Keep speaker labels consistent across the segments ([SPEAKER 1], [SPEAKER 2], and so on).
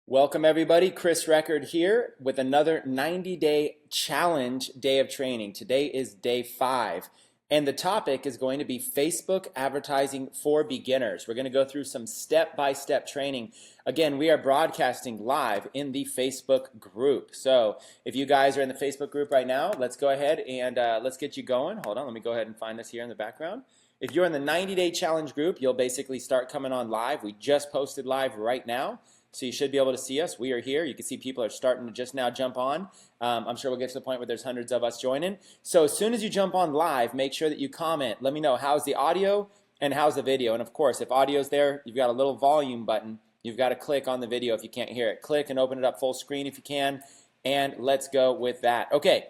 [SPEAKER 1] Welcome everybody, Chris Record here with another 90-day challenge day of training. Today is day 5 and the topic is going to be Facebook advertising for beginners. We're going to go through some step-by-step training. Again, we are broadcasting live in the Facebook group. So if you guys are in the Facebook group right now, let's go ahead and let's get you going. Hold on, let me go ahead and find this here in the background. If you're in the 90-day challenge group, you'll basically start coming on live. We just posted live right now. So you should be able to see us. We are here. You can see people are starting to just now jump on. I'm sure we'll get to the point where there's hundreds of us joining. So as soon as you jump on live, make sure that you comment. Let me know how's the audio and how's the video. And of course, if audio's there, you've got a little volume button. You've got to click on the video if you can't hear it. Click and open it up full screen if you can. And let's go with that. Okay.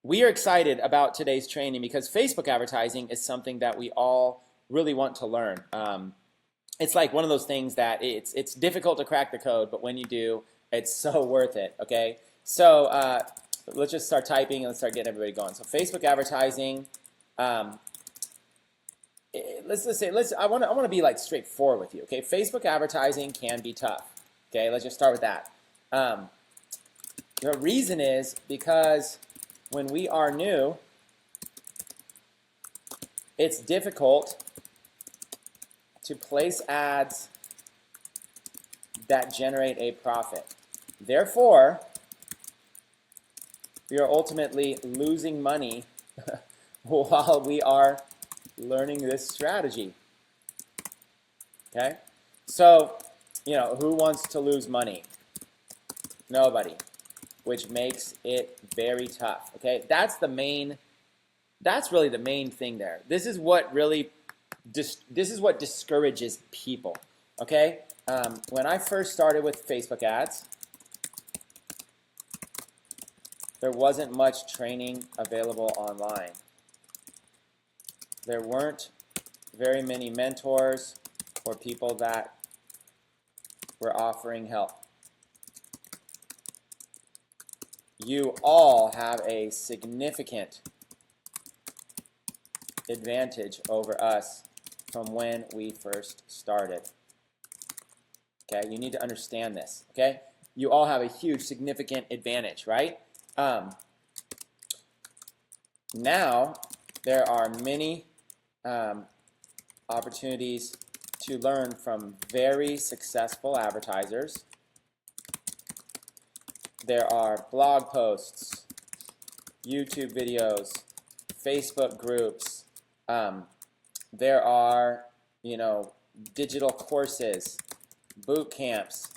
[SPEAKER 1] We are excited about today's training because Facebook advertising is something that we all really want to learn. It's like one of those things that it's difficult to crack the code, but when you do, it's so worth it, okay? So let's just start typing and let's start getting everybody going. So Facebook advertising, I want to be like straightforward with you, okay? Facebook advertising can be tough, okay? Let's just start with that. The reason is because when we are new, it's difficult to place ads that generate a profit. Therefore, we are ultimately losing money while we are learning this strategy. Okay? So, who wants to lose money? Nobody, which makes it very tough. Okay? That's really the main thing there. This is what discourages people, okay? When I first started with Facebook ads, there wasn't much training available online. There weren't very many mentors or people that were offering help. You all have a significant advantage over us from when we first started. Okay, you need to understand this. Okay, you all have a huge, significant advantage, right? Now there are many opportunities to learn from very successful advertisers. There are blog posts, YouTube videos, Facebook groups. There are, digital courses, boot camps,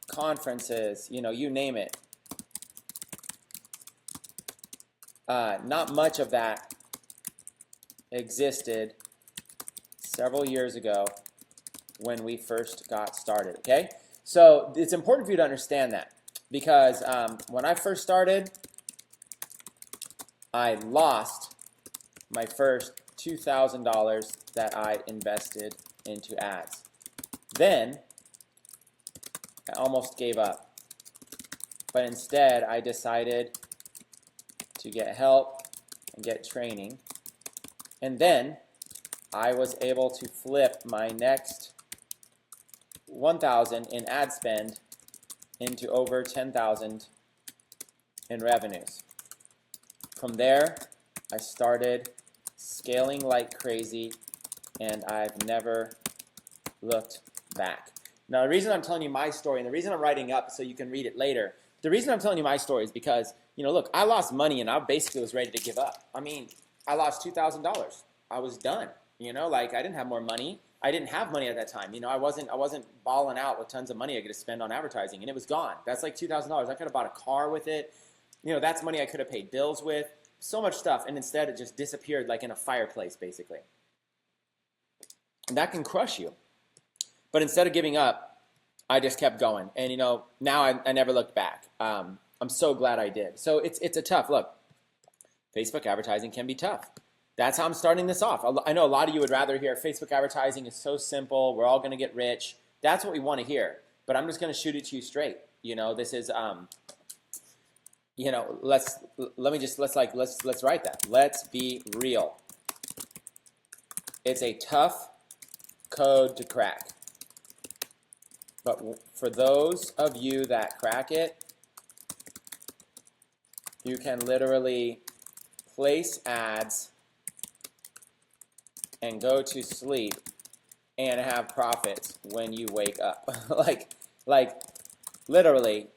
[SPEAKER 1] conferences, you name it. Not much of that existed several years ago when we first got started, okay? So it's important for you to understand that because when I first started, I lost my first $2,000 that I invested into ads. Then I almost gave up, but instead I decided to get help and get training, and then I was able to flip my next $1,000 in ad spend into over $10,000 in revenues. From there, I started scaling like crazy, and I've never looked back. Now, the reason I'm telling you my story, and the reason I'm writing up so you can read it later, the reason I'm telling you my story is because, look, I lost money and I basically was ready to give up. I mean, I lost $2,000. I was done. I didn't have more money. I didn't have money at that time. I wasn't balling out with tons of money I could spend on advertising, and it was gone. That's like $2,000. I could have bought a car with it. That's money I could have paid bills with. So much stuff, and instead it just disappeared like in a fireplace, basically. And that can crush you. But instead of giving up, I just kept going. And now I never looked back. I'm so glad I did. So it's a tough look. Facebook advertising can be tough. That's how I'm starting this off. I know a lot of you would rather hear Facebook advertising is so simple. We're all going to get rich. That's what we want to hear. But I'm just going to shoot it to you straight. This is let's write that. Let's be real. It's a tough code to crack. But for those of you that crack it, you can literally place ads and go to sleep and have profits when you wake up. like literally,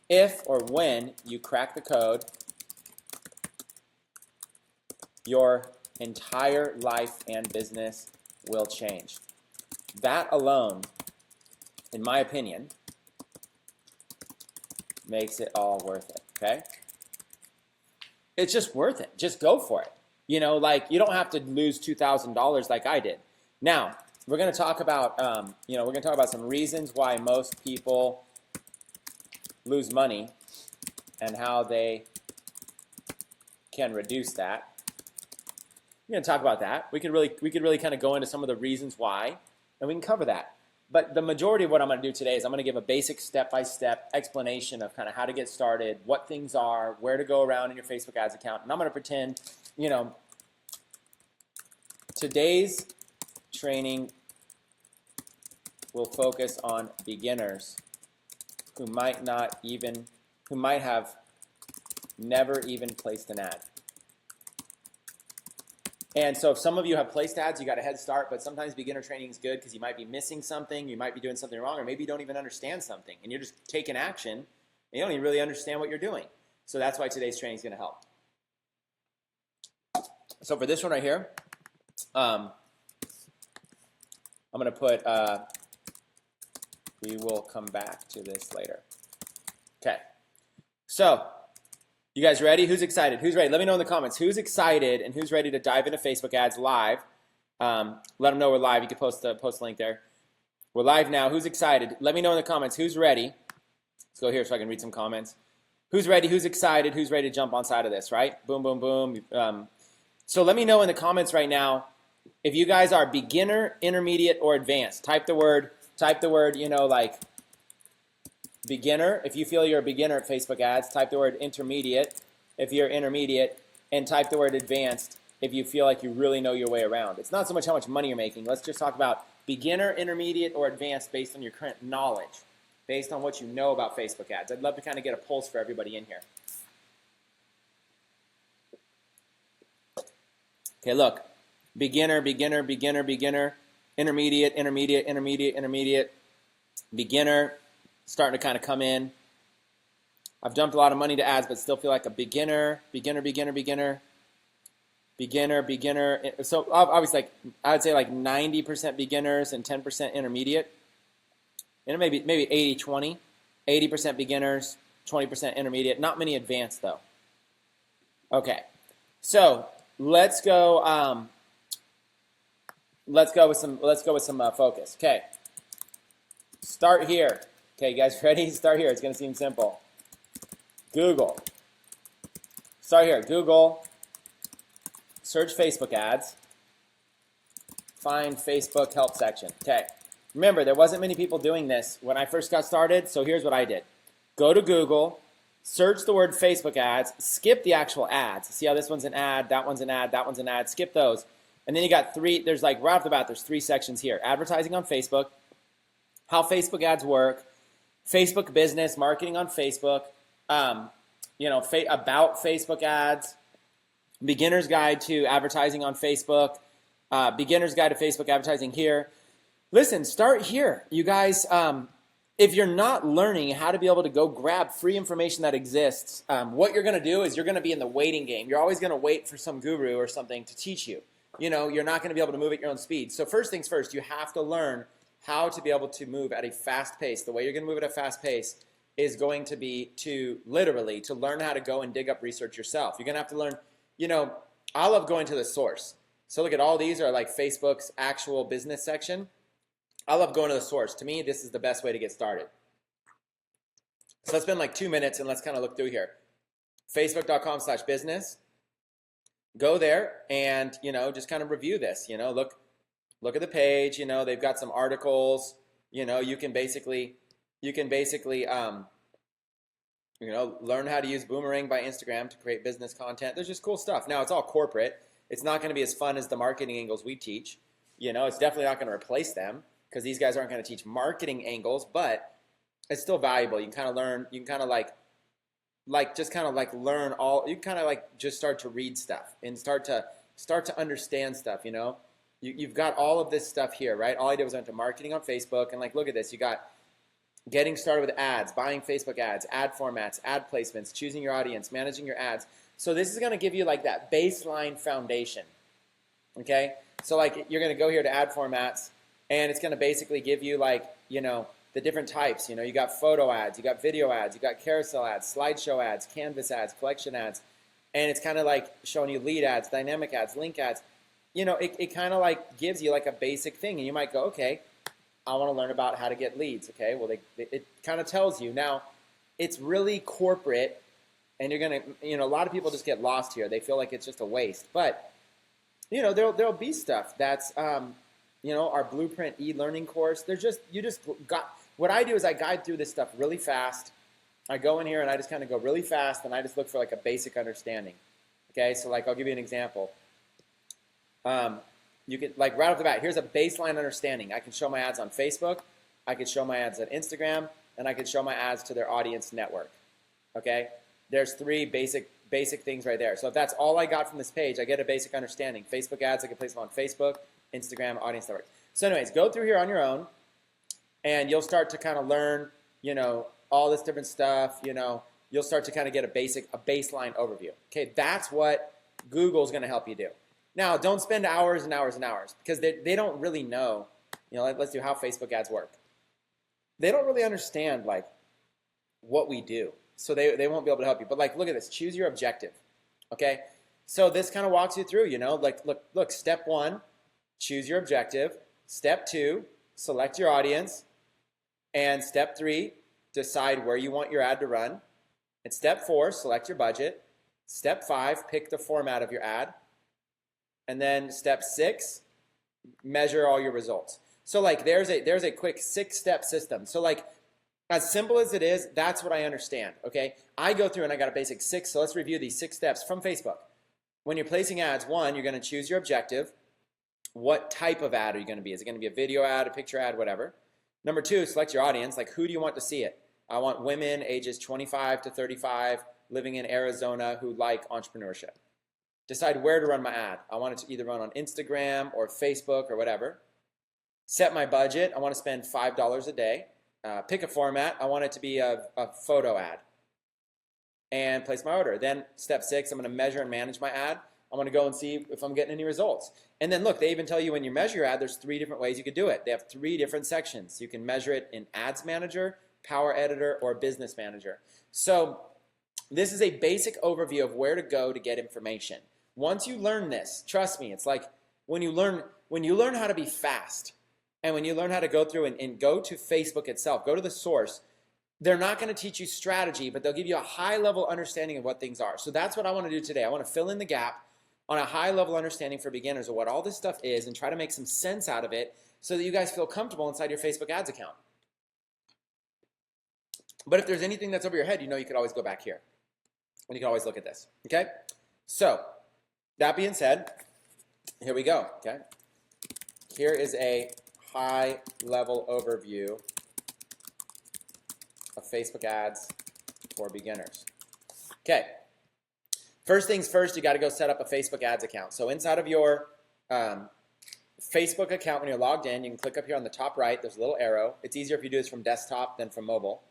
[SPEAKER 1] if or when you crack the code, your entire life and business will change. That alone, in my opinion, makes it all worth it, okay? It's just worth it. Just go for it. You know, like, you don't have to lose $2,000 like I did. Now, we're going to talk about, we're going to talk about some reasons why most people lose money and how they can reduce that. We're going to talk about that. We could really kind of go into some of the reasons why, and we can cover that. But the majority of what I'm going to do today is I'm going to give a basic step-by-step explanation of kind of how to get started, what things are, where to go around in your Facebook ads account. And I'm going to pretend, today's training will focus on beginners who might have never even placed an ad. And so if some of you have placed ads, you got a head start, but sometimes beginner training is good because you might be missing something, you might be doing something wrong, or maybe you don't even understand something, and you're just taking action, and you don't even really understand what you're doing. So that's why today's training is going to help. So for this one right here, I'm going to put, we will come back to this later. Okay, so you guys ready? Who's excited? Who's ready? Let me know in the comments. Who's excited and who's ready to dive into Facebook ads live? Let them know we're live. You can post the link there. We're live now. Who's excited? Let me know in the comments. Who's ready? Let's go here so I can read some comments. Who's ready? Who's excited? Who's ready to jump on side of this, right? Boom, boom, boom. So let me know in the comments right now if you guys are beginner, intermediate, or advanced. Type the word, like beginner. If you feel you're a beginner at Facebook ads, type the word intermediate if you're intermediate, and type the word advanced if you feel like you really know your way around. It's not so much how much money you're making. Let's just talk about beginner, intermediate, or advanced based on your current knowledge, based on what you know about Facebook ads. I'd love to kind of get a pulse for everybody in here. Okay, look. Beginner, beginner, beginner, beginner, intermediate, intermediate, intermediate, intermediate, beginner, starting to kind of come in. I've dumped a lot of money to ads, but still feel like a beginner, beginner, beginner, beginner, beginner, beginner. So obviously, I'd say like 90% beginners and 10% intermediate. And maybe 80-20, 80% beginners, 20% intermediate. Not many advanced though. Okay, so let's go. Let's go with some focus. Okay, start here. Okay, you guys ready? Start here. It's going to seem simple. Google. Start here. Google. Search Facebook ads. Find Facebook help section. Okay. Remember, there wasn't many people doing this when I first got started, so here's what I did. Go to Google, search the word Facebook ads, skip the actual ads. See how this one's an ad, that one's an ad, that one's an ad. Skip those. And then you got there's like right off the bat, there's 3 sections here. Advertising on Facebook, how Facebook ads work, Facebook business, marketing on Facebook, about Facebook ads, beginner's guide to advertising on Facebook, beginner's guide to Facebook advertising here. Listen, start here. You guys, if you're not learning how to be able to go grab free information that exists, what you're going to do is you're going to be in the waiting game. You're always going to wait for some guru or something to teach you. You're not going to be able to move at your own speed. So first things first, you have to learn how to be able to move at a fast pace. The way you're going to move at a fast pace is going to be to learn how to go and dig up research yourself. You're going to have to learn, I love going to the source. So look at all these are like Facebook's actual business section. I love going to the source. To me, this is the best way to get started. So let's spend like 2 minutes and let's kind of look through here. Facebook.com/business. Go there and, just kind of review this. Look at the page. They've got some articles. You can basically learn how to use Boomerang by Instagram to create business content. There's just cool stuff. Now, it's all corporate. It's not going to be as fun as the marketing angles we teach. It's definitely not going to replace them because these guys aren't going to teach marketing angles, but it's still valuable. You can kind of learn, you can kind of learn all, you can kind of like just start to read stuff and start to understand stuff, you know? You've got all of this stuff here, right? All I did was went to marketing on Facebook, and like, look at this. You got getting started with ads, buying Facebook ads, ad formats, ad placements, choosing your audience, managing your ads. So this is going to give you like that baseline foundation, okay? So like you're going to go here to ad formats, and it's going to basically give you like, you know, the different types. You know, you got photo ads, you got video ads, you got carousel ads, slideshow ads, canvas ads, collection ads, and it's kind of like showing you lead ads, dynamic ads, link ads. You know, it kind of like gives you like a basic thing, and you might go, okay, I want to learn about how to get leads. Okay, well, it kind of tells you. Now, it's really corporate, and you're going to, you know, a lot of people just get lost here. They feel like it's just a waste. But, you know, there'll be stuff that's, you know, our Blueprint e-learning course. What I do is I guide through this stuff really fast. I go in here, and I just kind of go really fast, and I just look for like a basic understanding. Okay, so like I'll give you an example. You could, like right off the bat, here's a baseline understanding. I can show my ads on Facebook, I could show my ads on Instagram, and I could show my ads to their audience network. Okay? There's three basic things right there. So if that's all I got from this page, I get a basic understanding. Facebook ads, I can place them on Facebook, Instagram, audience network. So anyways, go through here on your own, and you'll start to kind of learn, you know, all this different stuff. You know, you'll start to kind of get a baseline overview. Okay? That's what Google's going to help you do. Now, don't spend hours and hours and hours, because they don't really know, you know, let's do how Facebook ads work. They don't really understand, like, what we do. So they won't be able to help you. But, like, look at this. Choose your objective, okay? So this kind of walks you through, you know, like, look, step 1, choose your objective. Step 2, select your audience. And step 3, decide where you want your ad to run. And step 4, select your budget. Step 5, pick the format of your ad. And then step 6, measure all your results. So like there's a quick 6-step system. So like as simple as it is, that's what I understand, okay? I go through and I got a basic 6, so let's review these 6 steps from Facebook. When you're placing ads, 1, you're going to choose your objective. What type of ad are you going to be? Is it going to be a video ad, a picture ad, whatever? Number 2, select your audience. Like, who do you want to see it? I want women ages 25 to 35 living in Arizona who like entrepreneurship. Decide where to run my ad. I want it to either run on Instagram or Facebook or whatever. Set my budget. I want to spend $5 a day. Pick a format. I want it to be a photo ad. And place my order. Then step 6, I'm going to measure and manage my ad. I'm going to go and see if I'm getting any results. And then look, they even tell you when you measure your ad, there's 3 different ways you could do it. They have 3 different sections. You can measure it in Ads Manager, Power Editor, or Business Manager. So this is a basic overview of where to go to get information. Once you learn this, trust me, it's like when you learn how to be fast, and when you learn how to go through and go to Facebook itself, go to the source, they're not going to teach you strategy, but they'll give you a high-level understanding of what things are. So that's what I want to do today. I want to fill in the gap on a high-level understanding for beginners of what all this stuff is and try to make some sense out of it so that you guys feel comfortable inside your Facebook ads account. But if there's anything that's over your head, you know you could always go back here, and you can always look at this, okay? So that being said, here we go, okay? Here is a high-level overview of Facebook ads for beginners. Okay, first things first, you got to go set up a Facebook ads account. So inside of your Facebook account, when you're logged in, you can click up here on the top right. There's a little arrow. It's easier if you do this from desktop than from mobile.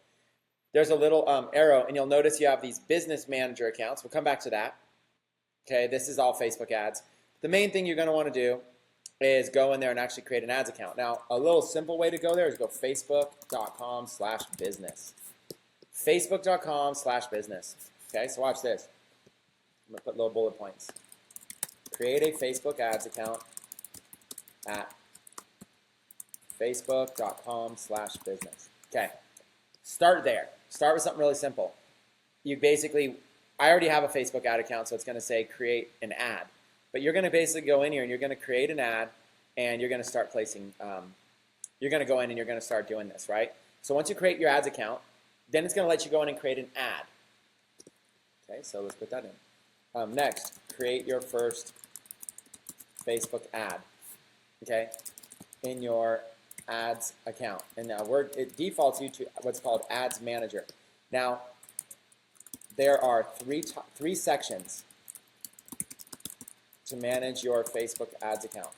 [SPEAKER 1] There's a little arrow, and you'll notice you have these business manager accounts. We'll come back to that. Okay, this is all Facebook ads. The main thing you're going to want to do is go in there and actually create an ads account. Now, a little simple way to go there is go facebook.com/business. Facebook.com/business. Okay, so watch this. I'm going to put little bullet points. Create a Facebook ads account at facebook.com/business. Okay, start there. Start with something really simple. You basically, I already have a Facebook ad account, so it's going to say create an ad. But you're going to basically go in here and you're going to create an ad, and you're going to start placing, you're going to go in and you're going to start doing this, right? So once you create your ads account, then it's going to let you go in and create an ad. Okay, so let's put that in. Next, create your first Facebook ad, okay, in your ads account. And now it defaults you to what's called Ads Manager. Now, there are three sections to manage your Facebook ads account.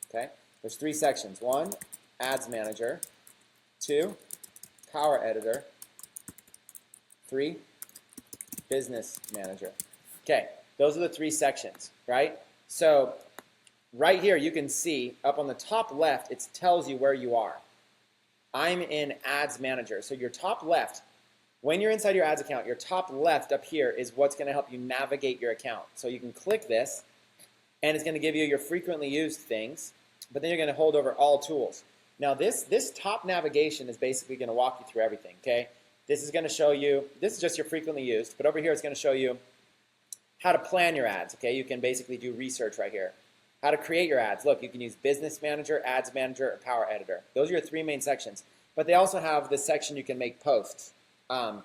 [SPEAKER 1] Okay? There's three sections. 1, Ads Manager. 2, Power Editor. 3, Business Manager. Okay, those are the three sections, right? So right here you can see up on the top left, it tells you where you are. I'm in Ads Manager. So your top left, when you're inside your ads account, your top left up here is what's going to help you navigate your account. So you can click this, and it's going to give you your frequently used things, but then you're going to hold over all tools. Now this top navigation is basically going to walk you through everything, okay? This is going to show you, this is just your frequently used, but over here it's going to show you how to plan your ads, okay? You can basically do research right here. How to create your ads. Look, you can use Business Manager, Ads Manager, or Power Editor. Those are your three main sections. But they also have this section you can make posts. And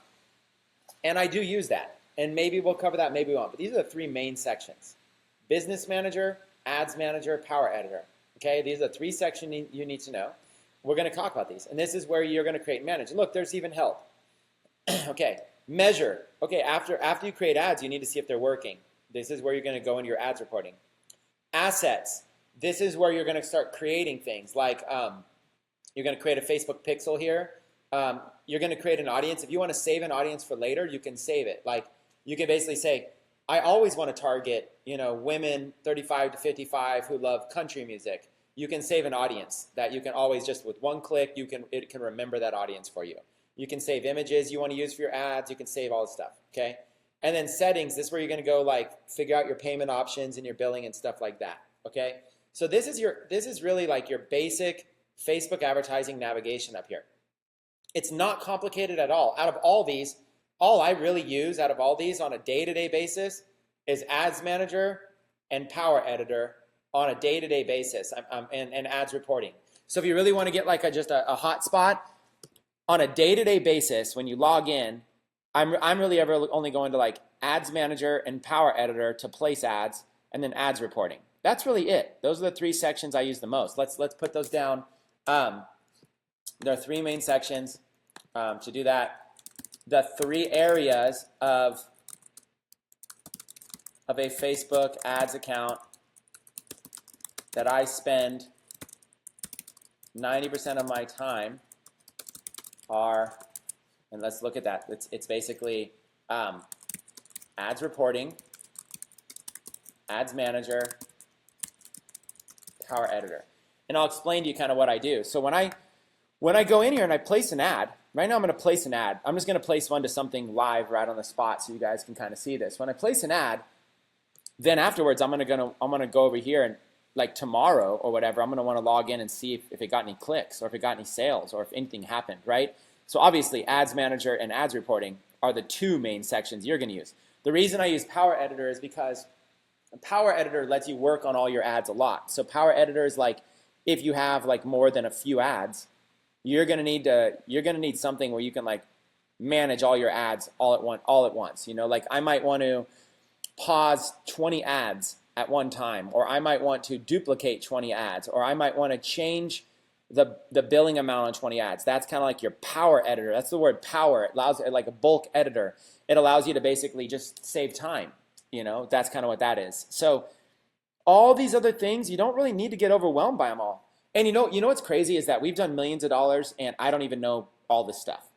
[SPEAKER 1] I do use that. And maybe we'll cover that, maybe we won't. But these are the three main sections. Business Manager, Ads Manager, Power Editor. Okay, these are the three sections you need to know. We're going to talk about these. And this is where you're going to create and manage. Look, there's even help. Okay, measure. Okay, after you create ads, you need to see if they're working. This is where you're going to go into your ads reporting. Assets. This is where you're going to start creating things like you're going to create a Facebook pixel here. You're going to create an audience. If you want to save an audience for later, you can save it. Like you can basically say, I always want to target, women 35 to 55 who love country music. You can save an audience that you can always just with one click, it can remember that audience for you. You can save images you want to use for your ads. You can save all this stuff, okay? And then settings, this is where you're going to go like figure out your payment options and your billing and stuff like that, okay? So this is really like your basic Facebook advertising navigation up here. It's not complicated at all. Out of all these, all I really use out of all these on a day-to-day basis is Ads Manager and Power Editor on a day-to-day basis and ads reporting. So if you really want to get like just a hot spot on a day-to-day basis when you log in, I'm really only going to like Ads Manager and Power Editor to place ads and then ads reporting. That's really it. Those are the three sections I use the most. Let's put those down. There are three main sections to do that. The three areas of a Facebook ads account that I spend 90% of my time are, and let's look at that. It's basically ads reporting, Ads Manager, Power Editor. And I'll explain to you kind of what I do. So when I go in here and I place an ad, right now I'm going to place an ad. I'm just going to place one to something live right on the spot so you guys can kind of see this. When I place an ad, then afterwards I'm going to go over here and like tomorrow or whatever, I'm going to want to log in and see if it got any clicks or if it got any sales or if anything happened, right? So obviously Ads Manager and ads reporting are the two main sections you're going to use. The reason I use Power Editor is because Power Editor lets you work on all your ads a lot. So Power Editor is like if you have like more than a few ads, you're gonna need something where you can like manage all your ads all at once. Like I might want to pause 20 ads at one time, or I might want to duplicate 20 ads, or I might want to change the billing amount on 20 ads. That's kind of like your Power Editor. That's the word power. It allows like a bulk editor. It allows you to basically just save time. That's kind of what that is. So all these other things, you don't really need to get overwhelmed by them all. And you know what's crazy is that we've done millions of dollars and I don't even know all this stuff.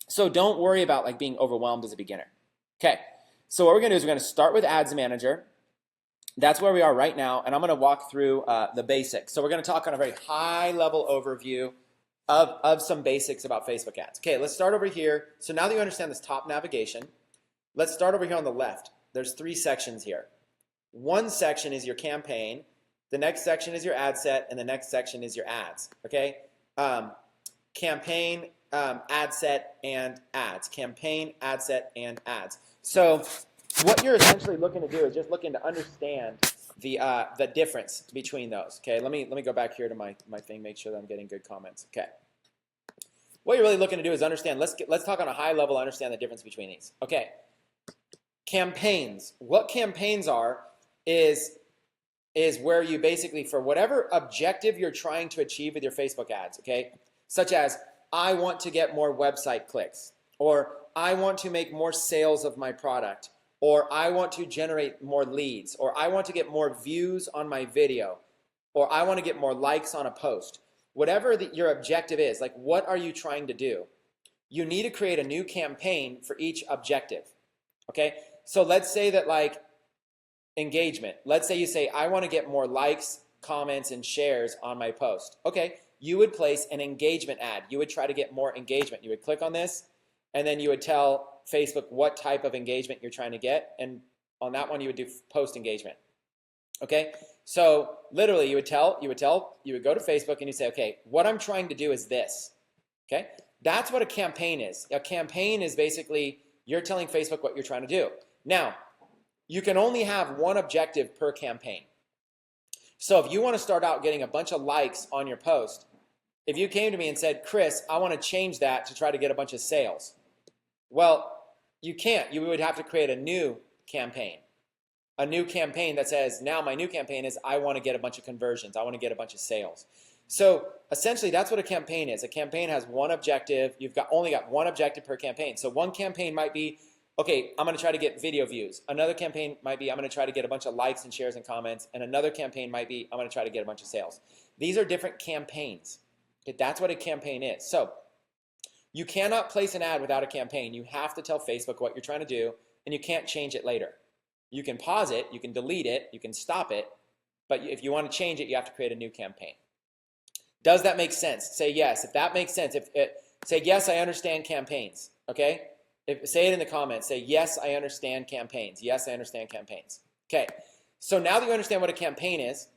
[SPEAKER 1] So don't worry about like being overwhelmed as a beginner. Okay, so what we're going to do is we're going to start with Ads Manager. That's where we are right now, and I'm going to walk through the basics. So we're going to talk on a very high-level overview of some basics about Facebook ads. Okay, let's start over here. So now that you understand this top navigation, let's start over here on the left. There's three sections here. One section is your campaign. The next section is your ad set, and the next section is your ads. Okay, campaign, ad set, and ads. Campaign, ad set, and ads. So what you're essentially looking to do is just looking to understand the difference between those. Okay, let me go back here to my thing, make sure that I'm getting good comments. Okay, what you're really looking to do is understand. Let's talk on a high level, understand the difference between these. Okay, campaigns. What campaigns are is is where you basically, for whatever objective you're trying to achieve with your Facebook ads, okay? Such as, I want to get more website clicks, or I want to make more sales of my product, or I want to generate more leads, or I want to get more views on my video, or I want to get more likes on a post. Whatever your objective is, like what are you trying to do? You need to create a new campaign for each objective, okay? So let's say that like engagement. Let's say you say, I want to get more likes, comments, and shares on my post. Okay, you would place an engagement ad. You would try to get more engagement. You would click on this, and then you would tell Facebook what type of engagement you're trying to get. And on that one, you would do post engagement. Okay, so literally you would go to Facebook and you say, okay, what I'm trying to do is this. Okay, that's what a campaign is. A campaign is basically you're telling Facebook what you're trying to do. Now, you can only have one objective per campaign. So if you want to start out getting a bunch of likes on your post, if you came to me and said, Chris, I want to change that to try to get a bunch of sales. Well, you can't. You would have to create a new campaign. A new campaign that says, now my new campaign is I want to get a bunch of conversions. I want to get a bunch of sales. So essentially that's what a campaign is. A campaign has one objective. You've only got one objective per campaign. So one campaign might be, okay, I'm going to try to get video views. Another campaign might be I'm going to try to get a bunch of likes and shares and comments. And another campaign might be I'm going to try to get a bunch of sales. These are different campaigns. Okay, that's what a campaign is. So you cannot place an ad without a campaign. You have to tell Facebook what you're trying to do, and you can't change it later. You can pause it, you can delete it, you can stop it, but if you want to change it, you have to create a new campaign. Does that make sense? Say yes. If that makes sense, say yes, I understand campaigns, okay? Say it in the comments. Say yes, I understand campaigns. Yes, I understand campaigns. Okay, so now that you understand what a campaign is,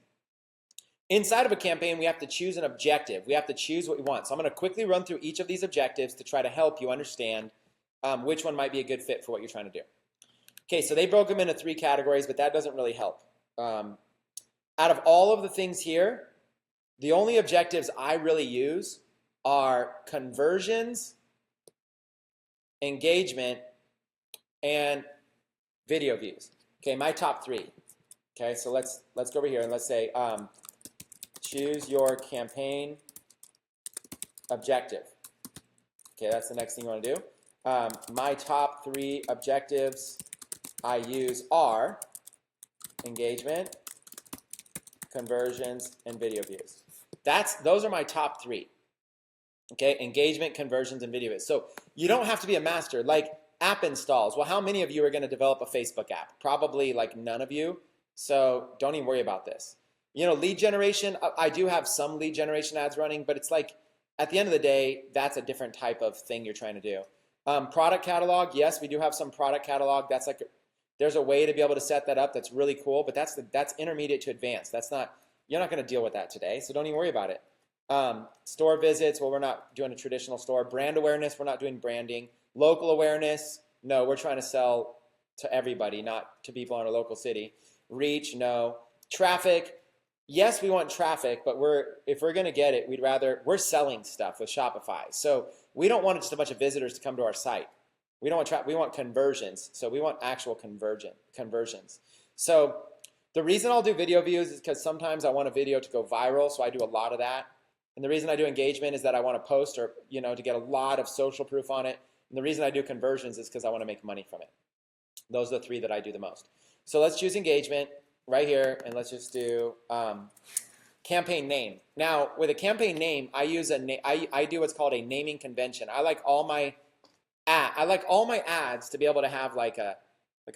[SPEAKER 1] inside of a campaign, we have to choose an objective. We have to choose what we want. So I'm going to quickly run through each of these objectives to try to help you understand which one might be a good fit for what you're trying to do. Okay, so they broke them into 3 categories, but that doesn't really help. Out of all of the things here, the only objectives I really use are conversions, engagement, and video views. Okay, my top 3. Okay, so let's go over here and let's say choose your campaign objective. Okay, that's the next thing you want to do. My top 3 objectives I use are engagement, conversions, and video views. Those are my top 3. Okay, engagement, conversions, and video views. So you don't have to be a master. Like app installs. Well, how many of you are going to develop a Facebook app? Probably like none of you. So don't even worry about this. You know, lead generation, I do have some lead generation ads running, but it's like at the end of the day, that's a different type of thing you're trying to do. Product catalog, yes, we do have some product catalog. That's like there's a way to be able to set that up that's really cool, but that's intermediate to advanced. You're not going to deal with that today, so don't even worry about it. Store visits, well, we're not doing a traditional store. Brand awareness, we're not doing branding. Local awareness, no, we're trying to sell to everybody, not to people in a local city. Reach, no. Traffic, yes, we want traffic, but if we're going to get it, we're selling stuff with Shopify. So we don't want just a bunch of visitors to come to our site. We want conversions. So we want actual conversions. So the reason I'll do video views is because sometimes I want a video to go viral, so I do a lot of that. And the reason I do engagement is that I want to post or, to get a lot of social proof on it. And the reason I do conversions is because I want to make money from it. Those are the 3 that I do the most. So let's choose engagement right here, and let's just do campaign name. Now, with a campaign name, I do what's called a naming convention. I like all my ads to be able to have like a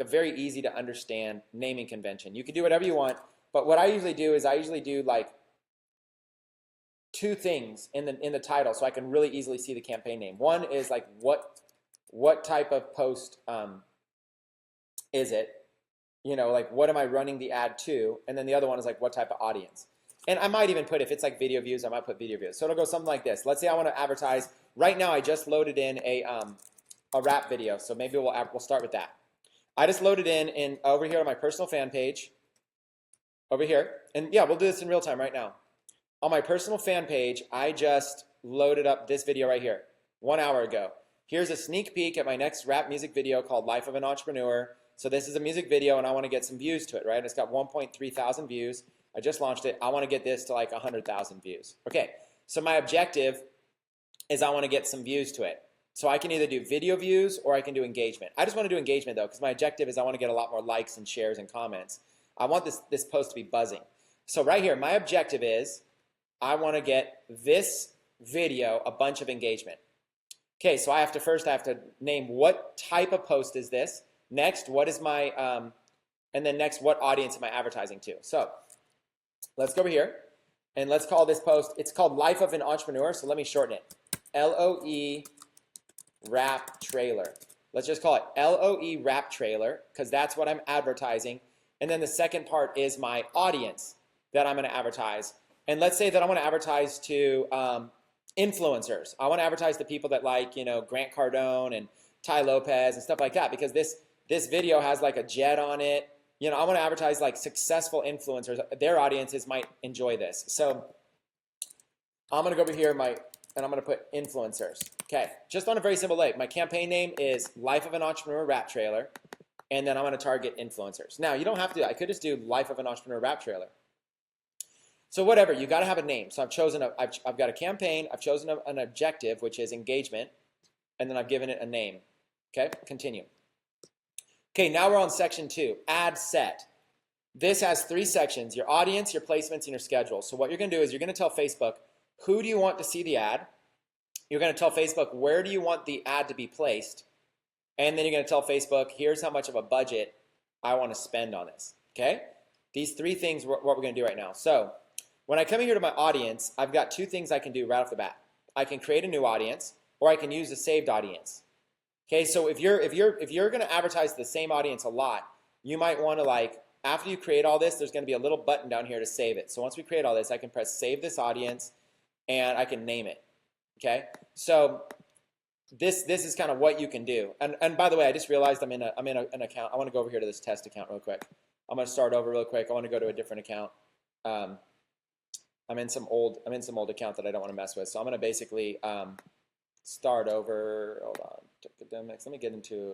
[SPEAKER 1] very easy to understand naming convention. You can do whatever you want, but what I usually do is like 2 things in the title so I can really easily see the campaign name. One is like what type of post is it? Like what am I running the ad to? And then the other one is like what type of audience. And I might even put, if it's like video views, I might put video views. So it'll go something like this. Let's say I want to advertise. Right now I just loaded in a rap video, so maybe we'll start with that. I just loaded in over here on my personal fan page, over here, and yeah, we'll do this in real time right now. On my personal fan page, I just loaded up this video right here, 1 hour ago. Here's a sneak peek at my next rap music video called Life of an Entrepreneur. So this is a music video and I want to get some views to it, right? It's got 1.3 thousand views. I just launched it. I want to get this to like 100,000 views. Okay, so my objective is I want to get some views to it. So I can either do video views or I can do engagement. I just want to do engagement though, because my objective is I want to get a lot more likes and shares and comments. I want this post to be buzzing. So right here, my objective is I want to get this video a bunch of engagement. Okay, so I have to name what type of post is this. Next, what is my, and then next, what audience am I advertising to? So let's go over here and let's call this post, it's called Life of an Entrepreneur. So let me shorten it. LOE Wrap Trailer. Let's just call it LOE Wrap Trailer because that's what I'm advertising. And then the second part is my audience that I'm going to advertise. And let's say that I want to advertise to influencers. I want to advertise to people that like, you know, Grant Cardone and Ty Lopez and stuff like that because this video has like a jet on it. You know, I want to advertise like successful influencers. Their audiences might enjoy this. So I'm going to go over here and I'm going to put influencers. Okay, just on a very simple way. My campaign name is Life of an Entrepreneur Rap Trailer. And then I'm going to target influencers. Now, you don't have to. I could just do Life of an Entrepreneur Rap Trailer. So whatever, you got to have a name. So I've got a campaign. I've chosen an objective, which is engagement. And then I've given it a name. Okay, continue. Okay, now we're on section 2, ad set. This has 3 sections, your audience, your placements, and your schedule. So what you're going to do is you're going to tell Facebook, who do you want to see the ad? You're going to tell Facebook, where do you want the ad to be placed? And then you're going to tell Facebook, here's how much of a budget I want to spend on this. Okay? These 3 things are what we're going to do right now. So when I come in here to my audience, I've got 2 things I can do right off the bat. I can create a new audience, or I can use a saved audience. Okay, so if you're going to advertise to the same audience a lot, you might want to, like, after you create all this, there's going to be a little button down here to save it. So once we create all this, I can press save this audience and I can name it. Okay, so this is kind of what you can do. And by the way, I just realized I'm in an account. I want to go over here to this test account real quick. I'm going to start over real quick. I want to go to a different account. I'm in some old account that I don't want to mess with. So I'm going to basically start over. Hold on, Tecademics. Let me get into.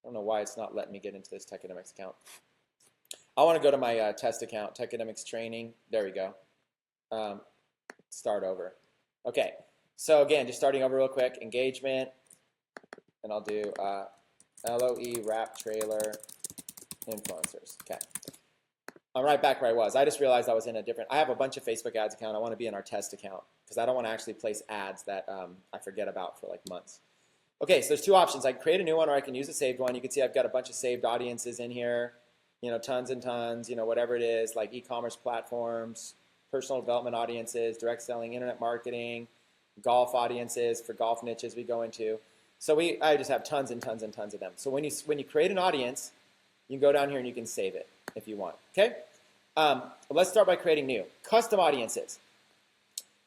[SPEAKER 1] I don't know why it's not letting me get into this Tecademics account. I want to go to my test account, Tecademics Training. There we go. Start over. Okay. So again, just starting over real quick. Engagement, and I'll do LOE Wrap Trailer Influencers. Okay. I'm right back where I was. I just realized I was in a different. I have a bunch of Facebook ads account. I want to be in our test account because I don't want to actually place ads that I forget about for like months. Okay, so there's 2 options. I can create a new one or I can use a saved one. You can see I've got a bunch of saved audiences in here. You know, tons and tons. You know, whatever it is, like e-commerce platforms, personal development audiences, direct selling, internet marketing, golf audiences for golf niches we go into. So I just have tons and tons and tons of them. So when you create an audience, you can go down here and you can save it if you want. Okay. Let's start by creating new custom audiences.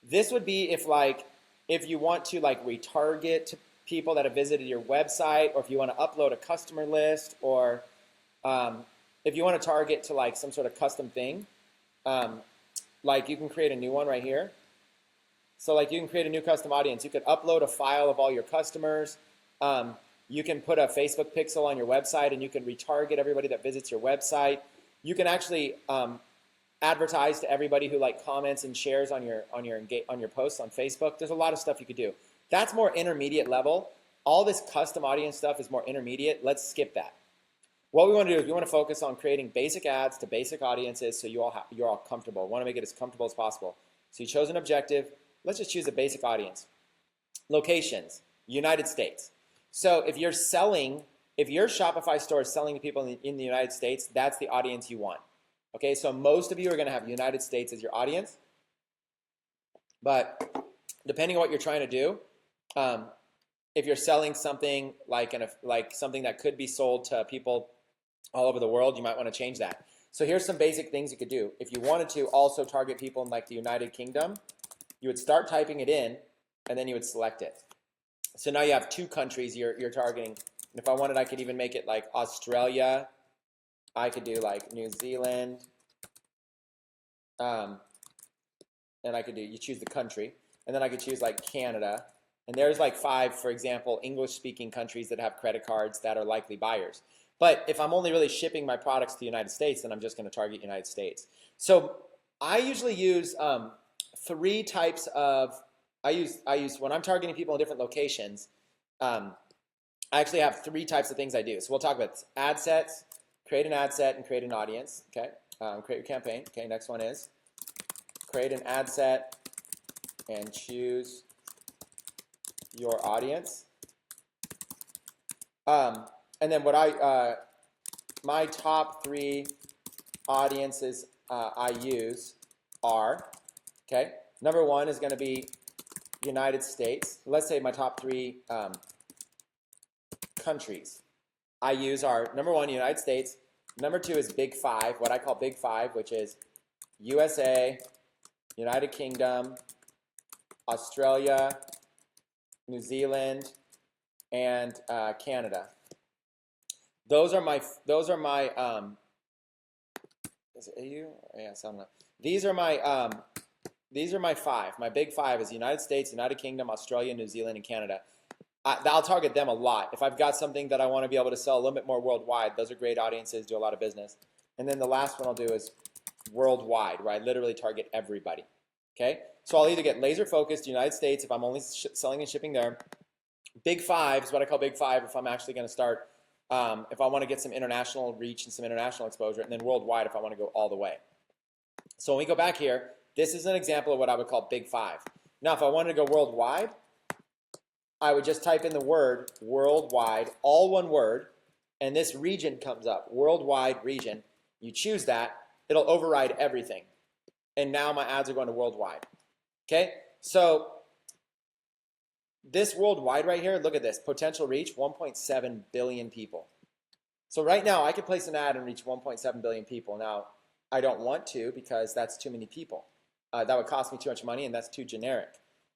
[SPEAKER 1] This would be if you want to like retarget to people that have visited your website, or if you want to upload a customer list, or if you want to target to like some sort of custom thing, like you can create a new one right here. So like you can create a new custom audience. You could upload a file of all your customers. You can put a Facebook pixel on your website and you can retarget everybody that visits your website. You can actually advertise to everybody who like comments and shares on your posts on Facebook. There's a lot of stuff you could do. That's more intermediate level. All this custom audience stuff is more intermediate. Let's skip that. What we want to do is we want to focus on creating basic ads to basic audiences so you're all comfortable. We want to make it as comfortable as possible. So you chose an objective. Let's just choose a basic audience. Locations, United States. So if your Shopify store is selling to people in the United States, that's the audience you want. Okay, so most of you are going to have United States as your audience. But depending on what you're trying to do, if you're selling something like something that could be sold to people all over the world, you might want to change that. So here's some basic things you could do. If you wanted to also target people in like the United Kingdom, you would start typing it in, and then you would select it. So now you have 2 countries you're targeting. And if I wanted, I could even make it like Australia. I could do like New Zealand. And I could do, you choose the country. And then I could choose like Canada. And there's like 5, for example, English-speaking countries that have credit cards that are likely buyers. But if I'm only really shipping my products to the United States, then I'm just going to target United States. So I usually use three types of, I use when I'm targeting people in different locations, I actually have three types of things I do. So we'll talk about this. Ad sets, create an ad set, and create an audience. Okay, create your campaign. Okay, next one is create an ad set and choose your audience. And then what my top three audiences I use are, okay, number one is going to be United States. Let's say my top three countries I use are, number one, United States. Number two is Big Five, what I call Big Five, which is USA, United Kingdom, Australia, New Zealand, and Canada. Those are my is it AU? Yes, I don't know. These are my five. My big five is United States, United Kingdom, Australia, New Zealand, and Canada. I'll target them a lot. If I've got something that I want to be able to sell a little bit more worldwide, those are great audiences, do a lot of business. And then the last one I'll do is worldwide, where I literally target everybody. Okay? So I'll either get laser focused United States if I'm only selling and shipping there. Big Five is what I call Big Five if I'm actually going to start, if I want to get some international reach and some international exposure, and then worldwide if I want to go all the way. So when we go back here, this is an example of what I would call Big Five. Now, if I wanted to go worldwide, I would just type in the word worldwide, all one word, and this region comes up, worldwide region. You choose that, it'll override everything. And now my ads are going to worldwide. Okay, so this worldwide right here, look at this, potential reach, 1.7 billion people. So right now I could place an ad and reach 1.7 billion people. Now, I don't want to because that's too many people. That would cost me too much money and that's too generic.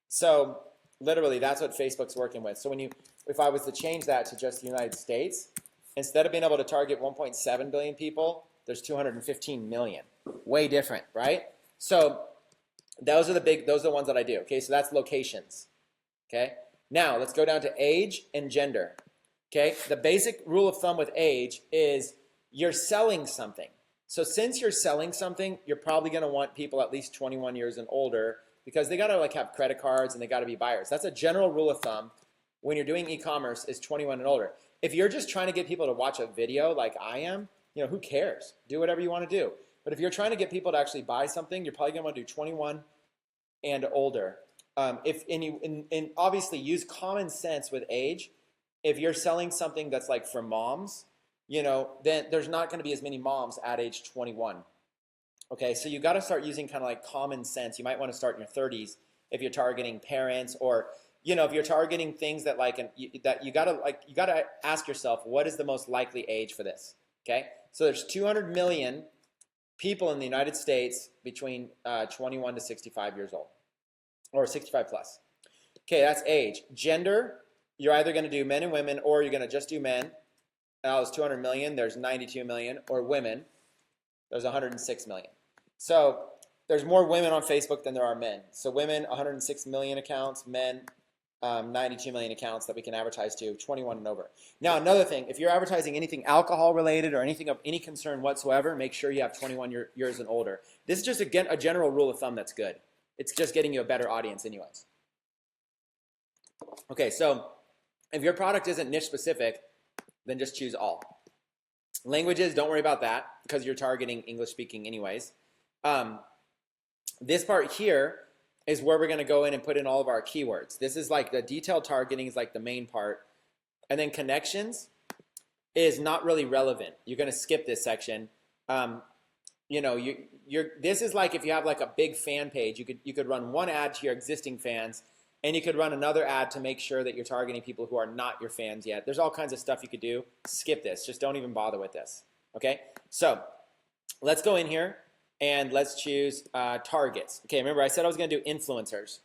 [SPEAKER 1] So literally that's what Facebook's working with. So if I was to change that to just the United States, instead of being able to target 1.7 billion people, there's 215 million. Way different, right? So those are the ones that I do. Okay, so that's locations. Okay, now let's go down to age and gender. Okay, the basic rule of thumb with age is you're selling something. So since you're selling something, you're probably going to want people at least 21 years and older because they got to have credit cards and they got to be buyers. That's a general rule of thumb when you're doing e-commerce is 21 and older. If you're just trying to get people to watch a video like I am, who cares? Do whatever you want to do. But if you're trying to get people to actually buy something, you're probably going to want to do 21 and older. And obviously use common sense with age. If you're selling something that's like for moms, then there's not going to be as many moms at age 21. Okay, so you got to start using kind of like common sense. You might want to start in your 30s if you're targeting parents, or if you're targeting things that you got to ask yourself, what is the most likely age for this? Okay, so there's 200 million people in the United States between 21 to 65 years old, or 65 plus. Okay, that's age. Gender, you're either going to do men and women, or you're going to just do men. Now there's 200 million, there's 92 million, or women, there's 106 million. So there's more women on Facebook than there are men. So women, 106 million accounts, men, 92 million accounts that we can advertise to, 21 and over. Now another thing, if you're advertising anything alcohol related or anything of any concern whatsoever, make sure you have 21 years and older. This is just a general rule of thumb that's good. It's just getting you a better audience anyways. Okay, so if your product isn't niche specific, then just choose all. Languages, don't worry about that because you're targeting English speaking anyways. This part here is where we're going to go in and put in all of our keywords. This is like the detailed targeting is like the main part. And then connections is not really relevant. You're going to skip this section. This is like if you have like a big fan page, you could run one ad to your existing fans, and you could run another ad to make sure that you're targeting people who are not your fans yet. There's all kinds of stuff you could do. Skip this. Just don't even bother with this. Okay? So let's go in here and let's choose targets. Okay, remember I said I was going to do influencers.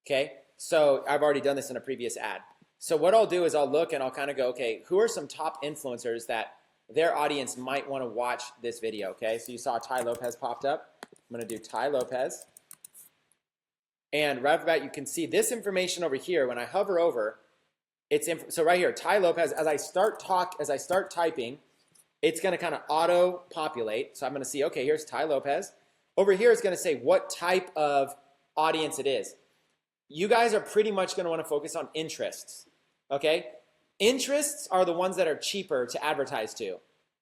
[SPEAKER 1] Okay? So I've already done this in a previous ad. So what I'll do is I'll look and I'll kind of go, okay, who are some top influencers that their audience might want to watch this video? Okay, so you saw Ty Lopez popped up. I'm going to do Ty Lopez. And right off the bat, you can see this information over here. When I hover over, So right here, Ty Lopez, as I start typing, it's going to kind of auto populate. So I'm going to see, okay, here's Ty Lopez. Over here, it's going to say what type of audience it is. You guys are pretty much going to want to focus on interests, okay? Interests are the ones that are cheaper to advertise to.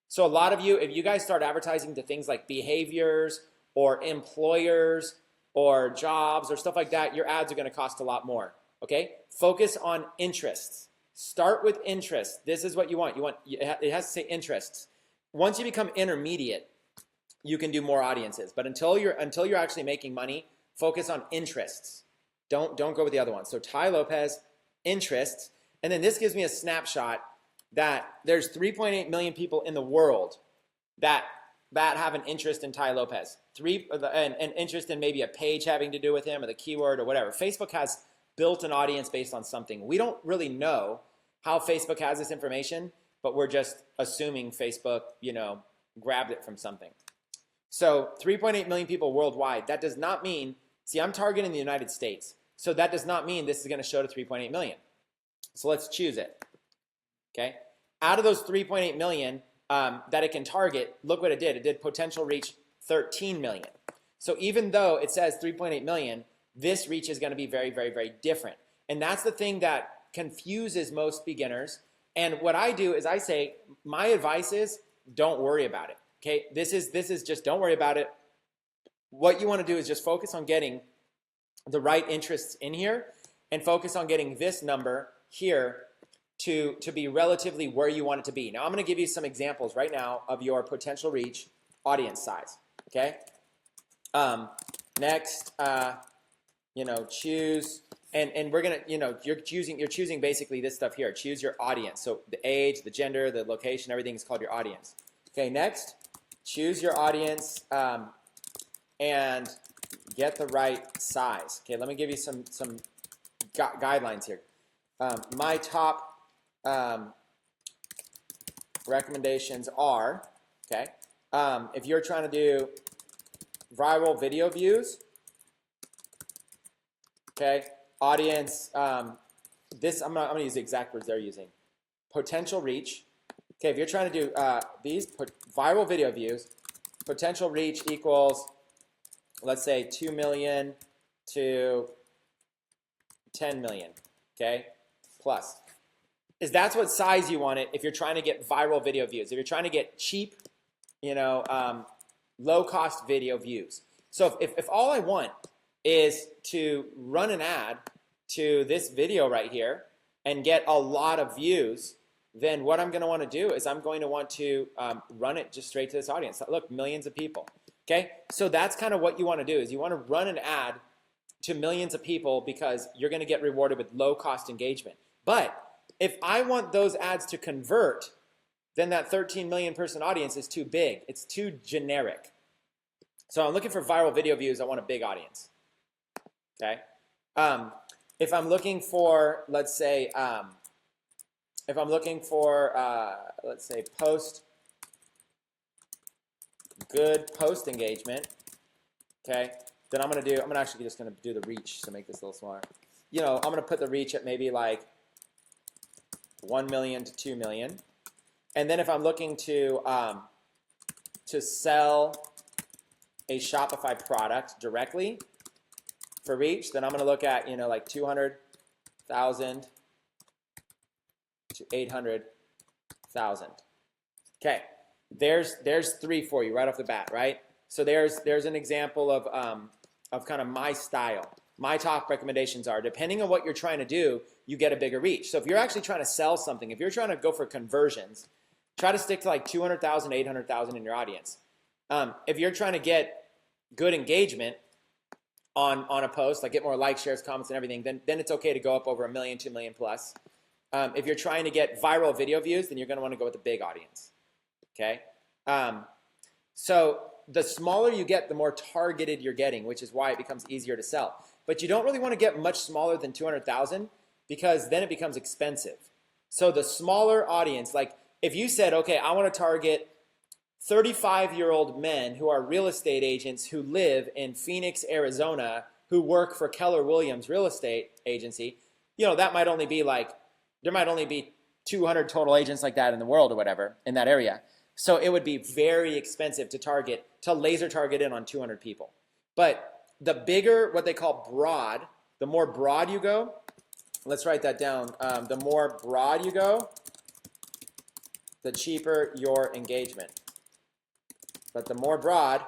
[SPEAKER 1] So a lot of you, if you guys start advertising to things like behaviors or employers or jobs or stuff like that, your ads are going to cost a lot more, okay? Focus on interests. Start with interests. This is what you want. It has to say interests. Once you become intermediate, you can do more audiences. But until you're actually making money, focus on interests. Don't go with the other ones. So Ty Lopez, interests, and then this gives me a snapshot that there's 3.8 million people in the world that have an interest in Ty Lopez. An interest in maybe a page having to do with him or the keyword or whatever. Facebook has built an audience based on something. We don't really know how Facebook has this information, but we're just assuming Facebook, grabbed it from something. So 3.8 million people worldwide. That does not mean, see, I'm targeting the United States. So that does not mean this is going to show to 3.8 million. So let's choose it. Okay. Out of those 3.8 million that it can target, look what it did. It did potential reach 13 million. So even though it says 3.8 million, this reach is going to be very, very, very different. And that's the thing that confuses most beginners. And what I do is I say, my advice is don't worry about it. Okay. This is just don't worry about it. What you want to do is just focus on getting the right interests in here and focus on getting this number here to be relatively where you want it to be. Now, I'm going to give you some examples right now of your potential reach audience size, okay? Next, choose, and we're going to, you're choosing basically this stuff here. Choose your audience. So the age, the gender, the location, everything is called your audience. Okay, next, choose your audience and get the right size. Okay, let me give you some guidelines here. My top recommendations are, okay, if you're trying to do viral video views, okay, audience, I'm gonna use the exact words they're using. Potential reach, okay, if you're trying to do these viral video views, potential reach equals, let's say 2 million to 10 million, okay, plus. That's what size you want it if you're trying to get viral video views. If you're trying to get cheap, low-cost video views. So if all I want is to run an ad to this video right here and get a lot of views, then what I'm going to want to do is I'm going to want to run it just straight to this audience. Look, millions of people. Okay, so that's kind of what you want to do is you want to run an ad to millions of people because you're going to get rewarded with low-cost engagement. But if I want those ads to convert, then that 13 million person audience is too big. It's too generic. So I'm looking for viral video views. I want a big audience. Okay. If I'm looking for, let's say, good post engagement, okay, then I'm actually just gonna do the reach to make this a little smaller. I'm gonna put the reach at maybe like 1 million to 2 million. And then if I'm looking to sell a Shopify product directly for reach, then I'm going to look at, like 200,000 to 800,000. Okay, there's three for you right off the bat, right? So there's an example of kind of my style. My top recommendations are, depending on what you're trying to do, you get a bigger reach. So if you're actually trying to sell something, if you're trying to go for conversions, try to stick to like 200,000, 800,000 in your audience. If you're trying to get good engagement on a post, like get more likes, shares, comments, and everything, then it's okay to go up over 1 million, 2 million plus. If you're trying to get viral video views, then you're going to want to go with a big audience. Okay? So the smaller you get, the more targeted you're getting, which is why it becomes easier to sell. But you don't really want to get much smaller than 200,000 because then it becomes expensive. So the smaller audience, like if you said, okay, I want to target 35-year-old men who are real estate agents who live in Phoenix, Arizona, who work for Keller Williams Real Estate Agency, that might only be like there might only be 200 total agents like that in the world or whatever in that area. So it would be very expensive to laser target in on 200 people. But the bigger, what they call broad, the more broad you go, let's write that down. The more broad you go, the cheaper your engagement. But the more broad,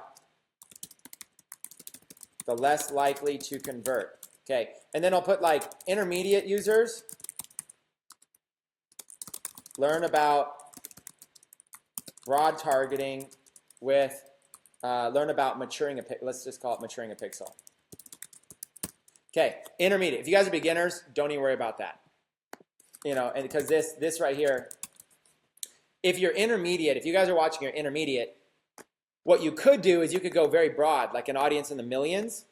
[SPEAKER 1] the less likely to convert. Okay, and then I'll put like intermediate users. Learn about broad targeting with, learn about maturing a pixel. Let's just call it maturing a pixel. Okay, intermediate. If you guys are beginners, don't even worry about that. You know, and because this right here, if you're intermediate, if you guys are watching, you're intermediate, what you could do is you could go very broad, like an audience in the millions.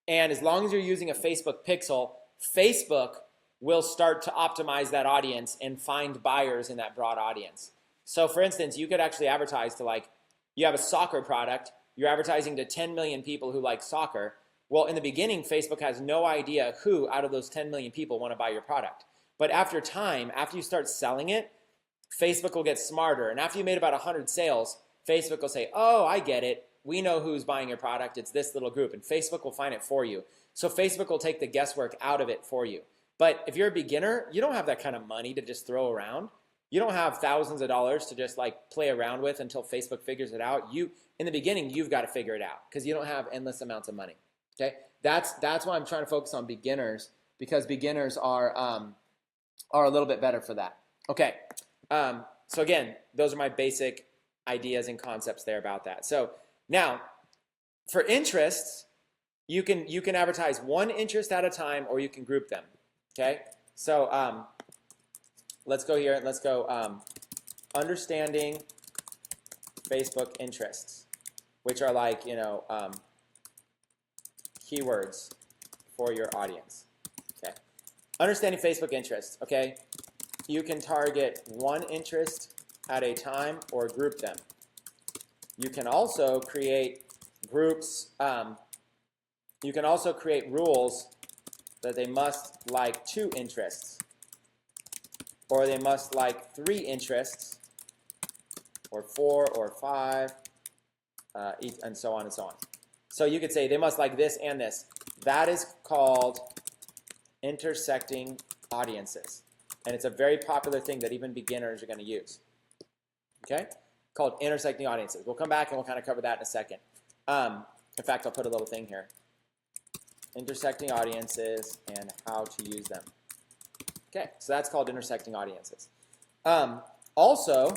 [SPEAKER 1] And as long as you're using a Facebook pixel, Facebook will start to optimize that audience and find buyers in that broad audience. So for instance, you could actually advertise to, like, you have a soccer product, you're advertising to 10 million people who like soccer. Well, in the beginning, Facebook has no idea who out of those 10 million people want to buy your product. But after time, after you start selling it, Facebook will get smarter. And after you made about 100 sales, Facebook will say, oh, I get it. We know who's buying your product. It's this little group. And Facebook will find it for you. So Facebook will take the guesswork out of it for you. But if you're a beginner, you don't have that kind of money to just throw around. You don't have thousands of dollars to just like play around with until Facebook figures it out. In the beginning, you've got to figure it out because you don't have endless amounts of money. Okay, that's why I'm trying to focus on beginners, because beginners are a little bit better for that. Okay, so again, those are my basic ideas and concepts there about that. So now, for interests, you can advertise one interest at a time, or you can group them. Okay, so let's go here and let's go understanding Facebook interests, which are like, you know, keywords for your audience. Okay, understanding Facebook interests. Okay, you can target one interest at a time or group them. You can also create groups. You can also create rules that they must like 2 interests, or they must like 3 interests, or 4 or 5, and so on and so on. So you could say they must like this and this. That is called intersecting audiences. And it's a very popular thing that even beginners are going to use. Okay? Called intersecting audiences. We'll come back and we'll kind of cover that in a second. In fact, I'll put a little thing here. Intersecting audiences and how to use them. Okay, so that's called intersecting audiences. Also,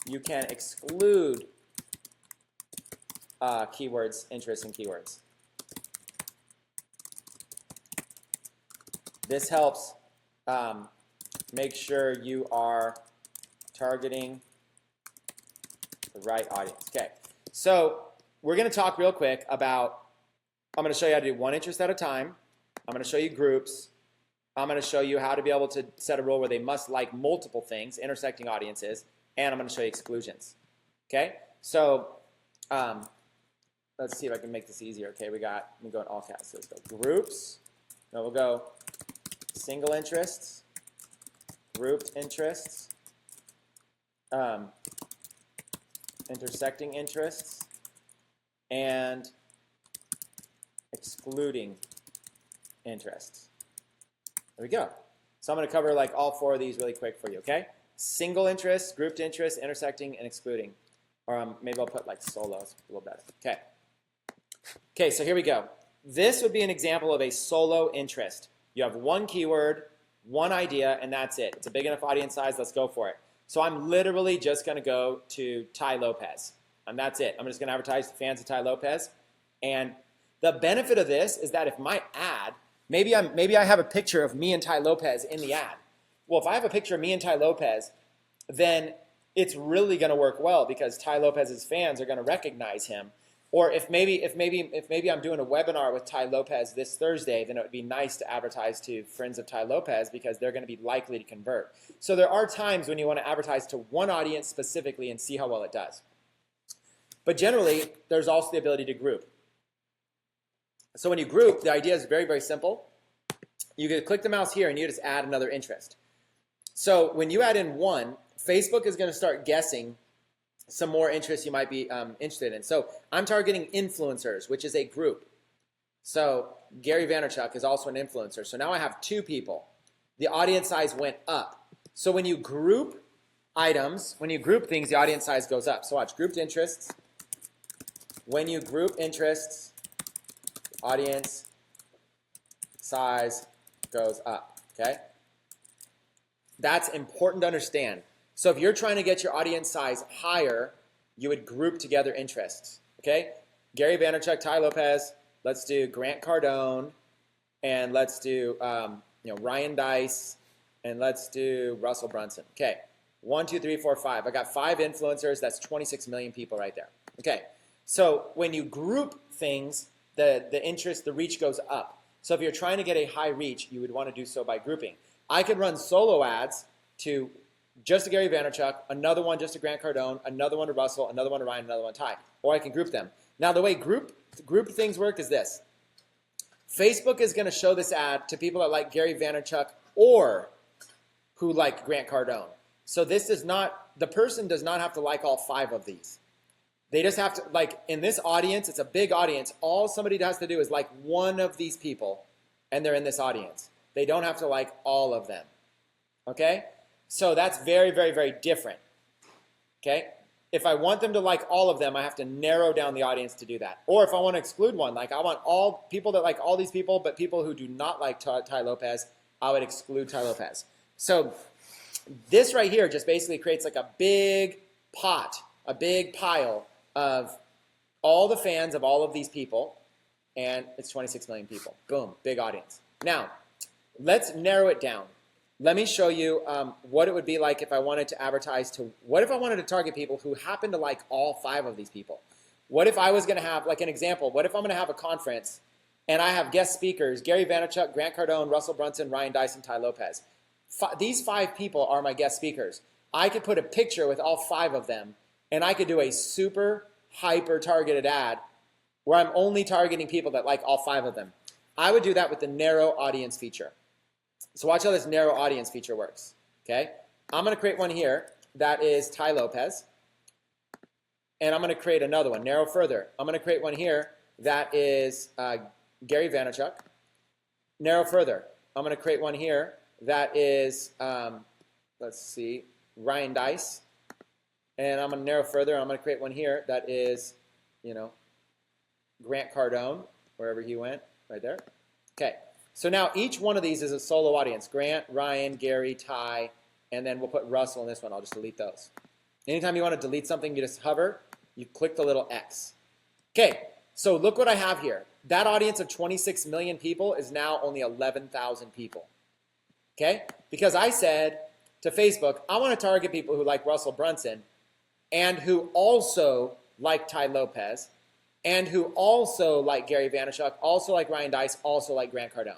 [SPEAKER 1] you can exclude keywords, interests, and keywords. This helps make sure you are targeting the right audience. Okay, so we're going to talk real quick about, I'm going to show you how to do one interest at a time. I'm going to show you groups. I'm going to show you how to be able to set a rule where they must like multiple things, intersecting audiences, and I'm going to show you exclusions. Okay, so let's see if I can make this easier. Okay, let me go in all caps. So let's go groups. Now we'll go single interests, grouped interests, intersecting interests, and excluding interests. There we go. So I'm going to cover like all 4 of these really quick for you, okay? Single interest, grouped interest, intersecting, and excluding. Or maybe I'll put like solo, it's a little better. Okay. Okay, so here we go. This would be an example of a solo interest. You have one keyword, one idea, and that's it. It's a big enough audience size, let's go for it. So I'm literally just going to go to Tai Lopez, and that's it. I'm just going to advertise to fans of Tai Lopez. And the benefit of this is that if my ad, maybe I have a picture of me and Tai Lopez in the ad. Well, if I have a picture of me and Tai Lopez, then it's really going to work well because Tai Lopez's fans are going to recognize him. Or if maybe I'm doing a webinar with Tai Lopez this Thursday, then it would be nice to advertise to friends of Tai Lopez because they're going to be likely to convert. So there are times when you want to advertise to one audience specifically and see how well it does. But generally, there's also the ability to group. So when you group, the idea is very, very simple. You can click the mouse here and you just add another interest. So when you add in 1, Facebook is going to start guessing some more interests you might be interested in. So I'm targeting influencers, which is a group. So Gary Vaynerchuk is also an influencer. So now I have 2 people. The audience size went up. So when you group items, when you group things, the audience size goes up. So watch, grouped interests. When you group interests, audience size goes up, okay? That's important to understand. So if you're trying to get your audience size higher, you would group together interests, okay? Gary Vaynerchuk, Tai Lopez, let's do Grant Cardone, and let's do Ryan Dice, and let's do Russell Brunson. Okay, 1, 2, 3, 4, 5. I got 5 influencers. That's 26 million people right there. Okay, so when you group things, the interest, the reach goes up. So if you're trying to get a high reach, you would want to do so by grouping. I could run solo ads to just to Gary Vaynerchuk, another one just to Grant Cardone, another one to Russell, another one to Ryan, another one to Ty. Or I can group them. Now the way group things work is this. Facebook is going to show this ad to people that like Gary Vaynerchuk or who like Grant Cardone. So this is not, the person does not have to like all 5 of these. They just have to, like in this audience, it's a big audience. All somebody has to do is like one of these people and they're in this audience. They don't have to like all of them. Okay? So that's very, very, very different. Okay? If I want them to like all of them, I have to narrow down the audience to do that. Or if I want to exclude one, like I want all people that like all these people, but people who do not like Tai Lopez, I would exclude Tai Lopez. So this right here just basically creates like a big pot, a big pile of all the fans of all of these people, and it's 26 million people. Boom, big audience. Now, let's narrow it down. Let me show you what it would be like if I wanted to advertise to, what if I wanted to target people who happen to like all 5 of these people? What if I was going to have, like an example, what if I'm going to have a conference and I have guest speakers, Gary Vaynerchuk, Grant Cardone, Russell Brunson, Ryan Dyson, Tai Lopez. These 5 people are my guest speakers. I could put a picture with all 5 of them and I could do a super hyper targeted ad where I'm only targeting people that like all 5 of them. I would do that with the narrow audience feature. So watch how this narrow audience feature works, okay? I'm going to create one here that is Tai Lopez, and I'm going to create another one, narrow further. I'm going to create one here that is Gary Vaynerchuk. Narrow further. I'm going to create one here that is, let's see, Ryan Dice. And I'm going to narrow further. I'm going to create one here that is, Grant Cardone, wherever he went, right there. Okay. So now each one of these is a solo audience. Grant, Ryan, Gary, Ty, and then we'll put Russell in this one. I'll just delete those. Anytime you want to delete something, you just hover, you click the little X. Okay, so look what I have here. That audience of 26 million people is now only 11,000 people. Okay, because I said to Facebook, I want to target people who like Russell Brunson and who also like Tai Lopez and who also like Gary Vaynerchuk, also like Ryan Dice, also like Grant Cardone.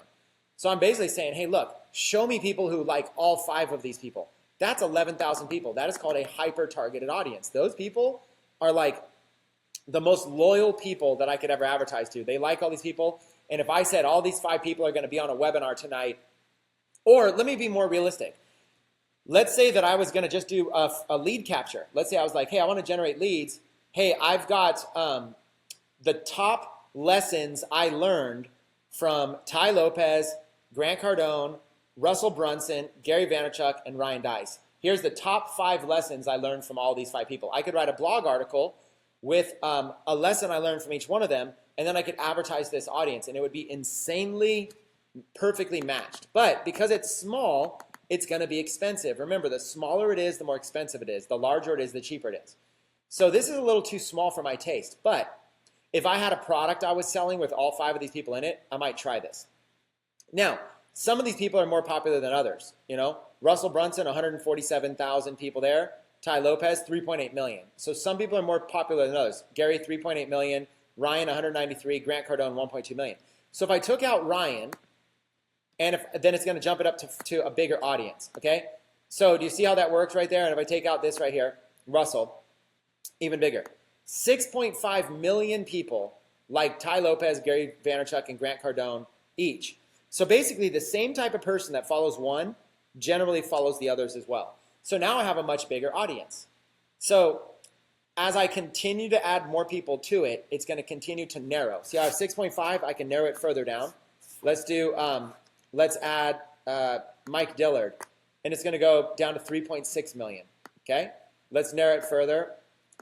[SPEAKER 1] So I'm basically saying, hey, look, show me people who like all 5 of these people. That's 11,000 people. That is called a hyper-targeted audience. Those people are like the most loyal people that I could ever advertise to. They like all these people. And if I said all these 5 people are going to be on a webinar tonight, or let me be more realistic. Let's say that I was going to just do a lead capture. Let's say I was like, hey, I want to generate leads. Hey, I've got the top lessons I learned from Tai Lopez, Grant Cardone, Russell Brunson, Gary Vaynerchuk, and Ryan Dice. Here's the top 5 lessons I learned from all these 5 people. I could write a blog article with a lesson I learned from each one of them, and then I could advertise this audience, and it would be insanely perfectly matched. But because it's small, it's going to be expensive. Remember, the smaller it is, the more expensive it is. The larger it is, the cheaper it is. So this is a little too small for my taste. But if I had a product I was selling with all 5 of these people in it, I might try this. Now, some of these people are more popular than others. Russell Brunson, 147,000 people there. Tai Lopez, 3.8 million. So some people are more popular than others. Gary, 3.8 million. Ryan, 193. Grant Cardone, 1.2 million. So if I took out Ryan, and then it's going to jump it up to a bigger audience, okay? So do you see how that works right there? And if I take out this right here, Russell, even bigger. 6.5 million people like Tai Lopez, Gary Vaynerchuk, and Grant Cardone each. So basically the same type of person that follows one generally follows the others as well. So now I have a much bigger audience. So as I continue to add more people to it, it's going to continue to narrow. See, I have 6.5. I can narrow it further down. Let's do. Let's add Mike Dillard, and it's going to go down to 3.6 million. Okay. Let's narrow it further,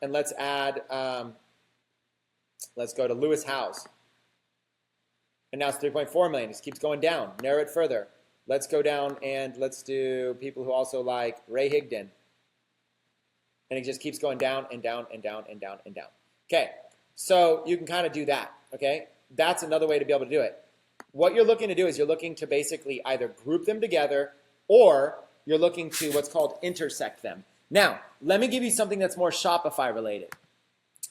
[SPEAKER 1] and let's add. Let's go to Lewis Howes, and now it's 3.4 million. It just keeps going down. Narrow it further. Let's go down and let's do people who also like Ray Higdon. And it just keeps going down and down and down and down and down. Okay, so you can kind of do that, okay? That's another way to be able to do it. What you're looking to do is you're looking to basically either group them together or you're looking to what's called intersect them. Now, let me give you something that's more Shopify related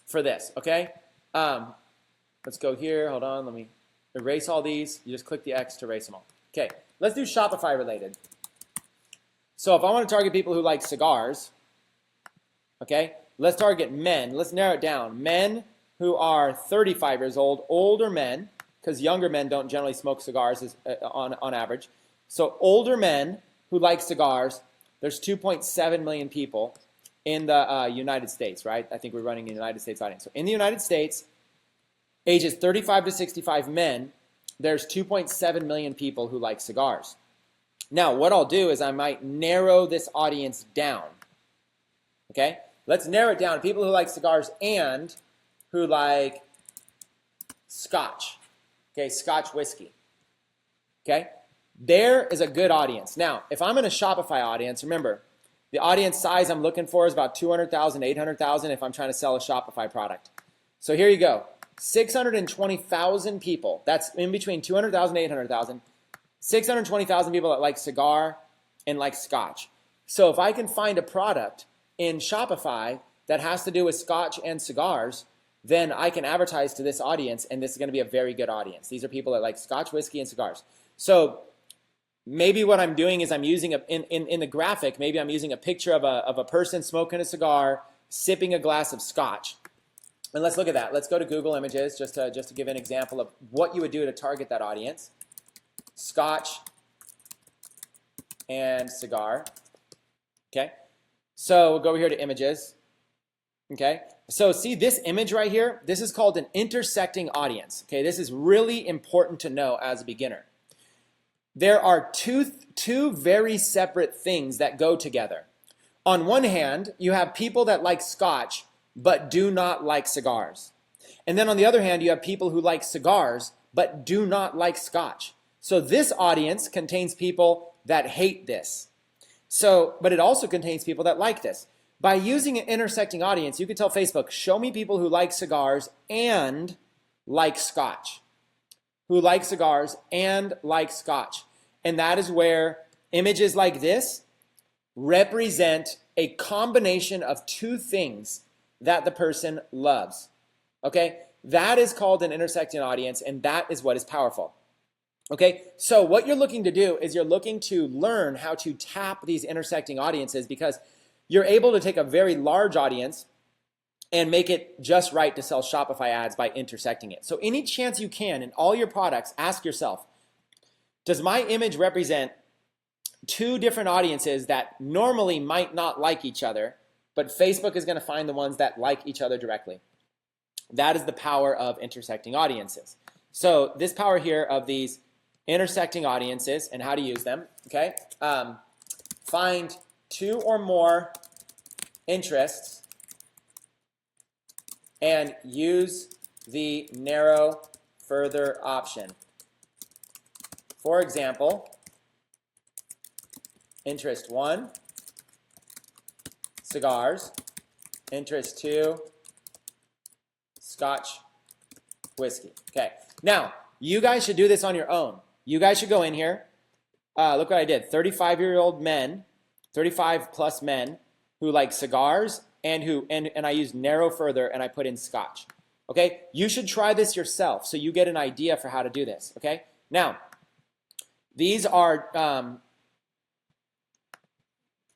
[SPEAKER 1] for this, okay? Let's go here. Hold on. Let me erase all these. You just click the X to erase them all. Okay, let's do Shopify related. So if I want to target people who like cigars, okay, let's target men. Let's narrow it down. Men who are 35 years old, older men, because younger men don't generally smoke cigars on average. So older men who like cigars, there's 2.7 million people in the United States, right? I think we're running a United States audience. So in the United States, ages 35 to 65 men, there's 2.7 million people who like cigars. Now, what I'll do is I might narrow this audience down, okay? Let's narrow it down to people who like cigars and who like Scotch, okay, Scotch whiskey, okay? There is a good audience. Now, if I'm in a Shopify audience, remember, the audience size I'm looking for is about 200,000, 800,000 if I'm trying to sell a Shopify product. So here you go, 620,000 people. That's in between 200,000 and 800,000. 620,000 people that like cigar and like Scotch. So if I can find a product in Shopify that has to do with Scotch and cigars, then I can advertise to this audience, and this is going to be a very good audience. These are people that like Scotch, whiskey, and cigars. So maybe what I'm doing is I'm using, in the graphic, maybe I'm using a picture of a person smoking a cigar, sipping a glass of Scotch. And let's look at that. Let's go to Google Images just to give an example of what you would do to target that audience. Scotch and cigar. Okay. So we'll go over here to images. Okay. So see this image right here? This is called an intersecting audience. Okay. This is really important to know as a beginner. There are two very separate things that go together. On one hand, you have people that like Scotch but do not like cigars. And then on the other hand, you have people who like cigars but do not like Scotch. So this audience contains people that hate this. So, but it also contains people that like this. By using an intersecting audience, you can tell Facebook, show me people who like cigars and like Scotch. Who like cigars and like Scotch. And that is where images like this represent a combination of two things that the person loves. Okay? That is called an intersecting audience, and that is what is powerful. Okay, so what you're looking to do is you're looking to learn how to tap these intersecting audiences, because you're able to take a very large audience and make it just right to sell Shopify ads by intersecting it. So any chance you can in all your products, ask yourself, does my image represent two different audiences that normally might not like each other, but Facebook is going to find the ones that like each other directly? That is the power of intersecting audiences. So this power here of these intersecting audiences and how to use them, okay? Find two or more interests and use the narrow further option. For example, interest 1, cigars. Interest 2, Scotch whiskey. Okay, now you guys should do this on your own. You guys should go in here. Look what I did. 35-year-old men, 35 plus men who like cigars and I used narrow further and I put in Scotch. Okay, you should try this yourself so you get an idea for how to do this. Okay, now these are